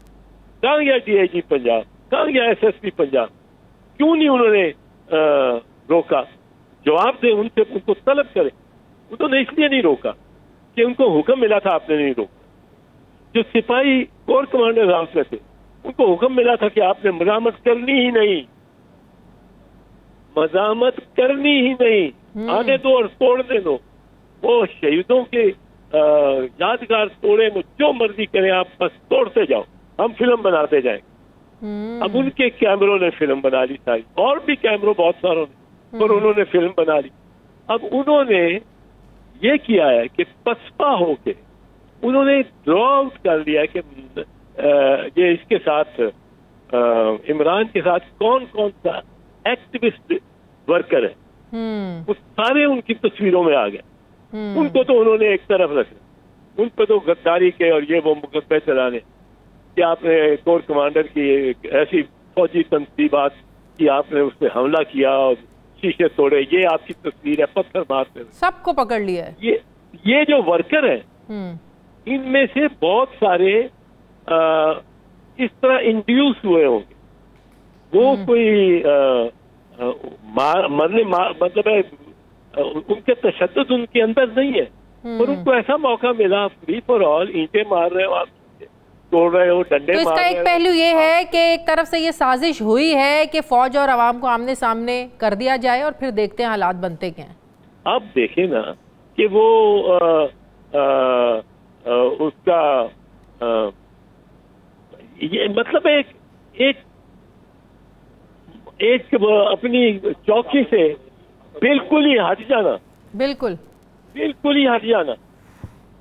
Speaker 5: कहाँ गया डीआईजी पंजाब, कहाँ गया एसएसपी पंजाब? क्यों नहीं उन्होंने रोका? जवाब दे उनसे, उनको तलब करे। उन्होंने इसलिए नहीं रोका कि उनको हुक्म मिला था आपने नहीं रोका। जो सिपाही कोर कमांडर हाउस में थे उनको हुक्म मिला था कि आपने मजामत करनी ही नहीं, मजामत करनी ही नहीं, आने दो और तोड़ने दो। वो शहीदों के यादगार तोड़े में जो मर्जी करें आप, बस तोड़ते जाओ, हम फिल्म बनाते जाएंगे। अब उनके कैमरों ने फिल्म बना ली सारी, और भी कैमरों बहुत सारों ने, और उन्होंने फिल्म बना ली। अब उन्होंने ये किया है कि पसपा होके उन्होंने ड्रॉ आउट कर लिया है कि ये इसके साथ इमरान के साथ कौन कौन सा एक्टिविस्ट वर्कर है, वो सारे उनकी तस्वीरों में आ गए। उनको तो उन्होंने एक तरफ रखा, उन पर तो गद्दारी के और ये वो मुकदमे चलाने कि आपने कोर कमांडर की एक ऐसी फौजी तनसीबात कि आपने उस पर हमला किया और शीशे तोड़े, ये आपकी तस्वीर है, पत्थर मारते हुए सबको
Speaker 1: पकड़ लिया है।
Speaker 5: ये जो वर्कर है इनमें से बहुत सारे इस तरह इंड्यूस हुए होंगे। वो कोई मतलब है उनके तशद्दुद उनके अंदर नहीं है, पर उनको ऐसा मौका मिला, फ्री फॉर ऑल, ईंटें मार रहे हो आप, तोड़ रहे हो, डंडे
Speaker 1: तो इसका एक पहलू ये है कि एक तरफ से ये साजिश हुई है कि फौज और आवाम को आमने सामने कर दिया जाए और फिर देखते हैं हालात बनते क्या हैं।
Speaker 5: अब देखें ना कि वो उसका ये मतलब एक अपनी चौकी से बिल्कुल ही हट जाना, बिल्कुल ही हट जाना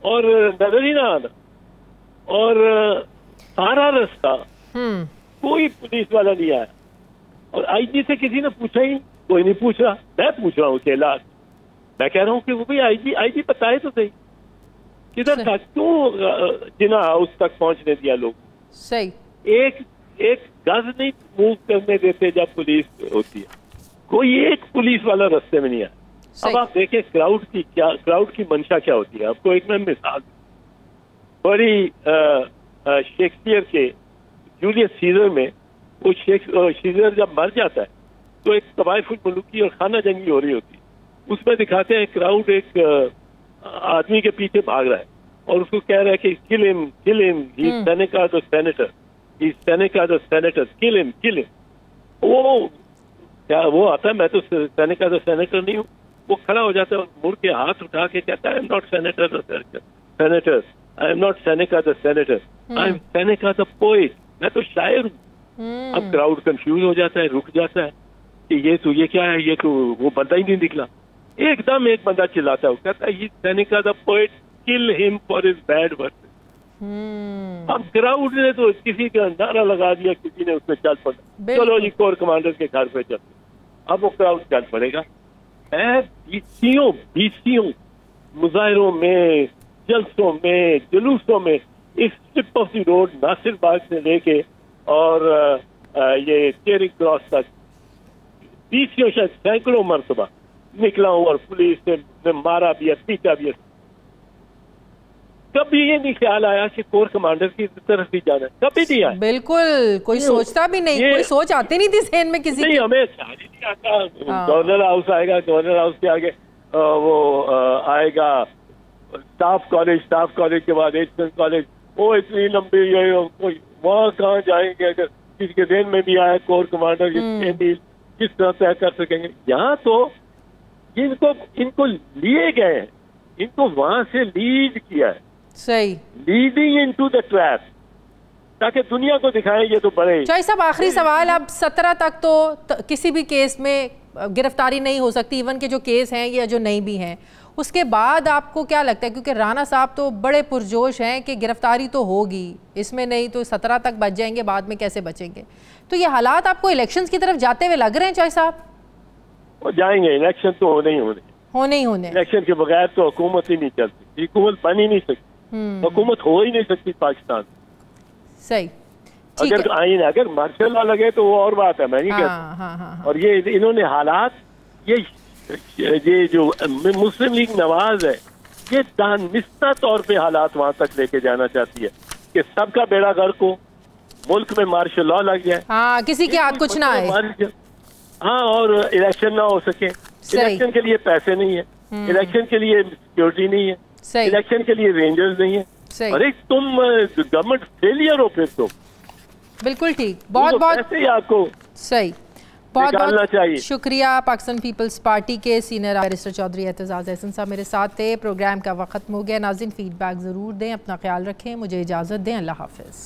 Speaker 5: और नजर ही ना आना, और सारा रास्ता कोई पुलिस वाला नहीं आया, और आईजी से किसी ने पूछा ही, कोई नहीं पूछ रहा। मैं पूछ रहा हूँ केला, मैं कह रहा हूँ कि वो भी आईजी बताए तो सही किधर था, क्यों जिना हाउस तक पहुंचने दिया लोग।
Speaker 1: सही
Speaker 5: एक गज नहीं मूव करने देते जब पुलिस होती है, कोई एक पुलिस वाला रास्ते में नहीं आया। अब आप देखें क्राउड की मंशा क्या होती है। आपको एक मैं मिसाल, बड़ी शेक्सपियर के जूलियस सीजर में, वो सीजर जब मर जाता है तो एक तवाइफुल मुल्की और खाना जंगी हो रही होती है, उसमें दिखाते हैं क्राउड एक आदमी के पीछे भाग रहा है और उसको कह रहा है कि kill him he is Seneca the senator, he is Seneca the senator, kill him. वो क्या वो आता है, मैं तो सेनेका द सेनेटर नहीं हूँ। वो खड़ा हो जाता है और मुड़ के हाथ उठा के कहता है I am not senator the senator, I am not Seneca the senator, I am Seneca the poet, मैं तो शायर हूँ। अब क्राउड कंफ्यूज हो जाता है, रुक जाता है कि ये क्या है, ये तो वो बंदा ही नहीं निकला। एकदम एक बंदा चिल्लाता है, कहता है Seneca the poet, kill him for his bad work. अब क्राउड ने तो किसी का नारा लगा दिया, किसी ने उसमें चल पड़ा, चलो जी कोर कमांडर के घर पे चलते। अब वो क्राउड चल पड़ेगा। बीसियों मुजाहिरों में, जलसों में, जुलूसों में, इस strip of the road Nasir Bagh से लेके और ये चेरिंग क्रॉस तक बीसियों शायद सैकड़ों मरतबा निकला हूँ और पुलिस ने मारा भी है, पीटा भी है। कभी ये नहीं ख्याल आया कि कोर कमांडर की तरफ भी जाना है, कभी नहीं आया।
Speaker 1: बिल्कुल कोई सोचता भी नहीं, कोई सोच आती नहीं थी ज़हन में किसी
Speaker 5: नहीं, हमें ख्याल ही नहीं आता। गवर्नर हाउस आएगा, गवर्नर हाउस के आगे वो आएगा स्टाफ कॉलेज के बाद एचएन कॉलेज, वो इतनी लंबी वहाँ कहाँ जाएंगे अगर किसी के देन में भी आए कोर कमांडर, किस तरह तय कर सकेंगे। यहाँ तो इनको लिए गए हैं, इनको वहां से लीड किया है,
Speaker 1: सही
Speaker 5: लीडिंग इनटू द ट्रैप, ताकि दुनिया को दिखाएं ये तो बड़े।
Speaker 1: चौधरी साहब आखिरी सवाल, अब 17 तक तो किसी भी केस में गिरफ्तारी नहीं हो सकती, इवन के जो केस हैं या जो नहीं भी हैं, उसके बाद आपको क्या लगता है, क्योंकि राणा साहब तो बड़े पुरजोश हैं कि गिरफ्तारी तो होगी, इसमें नहीं तो 17 तक बच जाएंगे, बाद में कैसे बचेंगे, तो ये हालात आपको इलेक्शंस की तरफ जाते हुए लग रहे हैं चौधरी साहब?
Speaker 5: वो जाएंगे, इलेक्शन तो होने ही होने, इलेक्शन के बगैर तो हुकूमत ही नहीं चलती, हुकूमत बन ही नहीं सकती, हुकूमत हो ही नहीं सकती पाकिस्तान।
Speaker 1: सही,
Speaker 5: अगर मार्शल लॉ लगे तो वो और बात है, मैं नहीं कहता। और ये इन्होंने हालात, ये जो मुस्लिम लीग नवाज है, ये दानिस्ता तौर पे हालात वहां तक लेके जाना चाहती है कि सबका बेड़ा गर्क हो, मुल्क में मार्शल लॉ लग जाए,
Speaker 1: किसी के हाथ कुछ ना आए,
Speaker 5: और इलेक्शन ना हो सके। इलेक्शन के लिए पैसे नहीं है, इलेक्शन के लिए सिक्योरिटी नहीं है,
Speaker 1: सही।
Speaker 5: इलेक्शन के लिए रेंजर्स नहीं है।
Speaker 1: सही।
Speaker 5: अरे तुम गवर्नमेंट फेलियर हो फिर तुम।
Speaker 1: बिल्कुल ठीक, बहुत बहुत
Speaker 5: ऐसे ही आपको
Speaker 1: सही। बहुत बहुत
Speaker 5: चाहिए।
Speaker 1: शुक्रिया। पाकिस्तान पीपल्स पार्टी के सीनियर बैरिस्टर चौधरी एतजाज़ एहसन साहब मेरे साथ थे। प्रोग्राम का वक्त खत्म हो गया। नाज़रीन फीडबैक ज़रूर दें, अपना ख्याल रखें, मुझे इजाज़त दें, अल्लाह हाफ़िज़।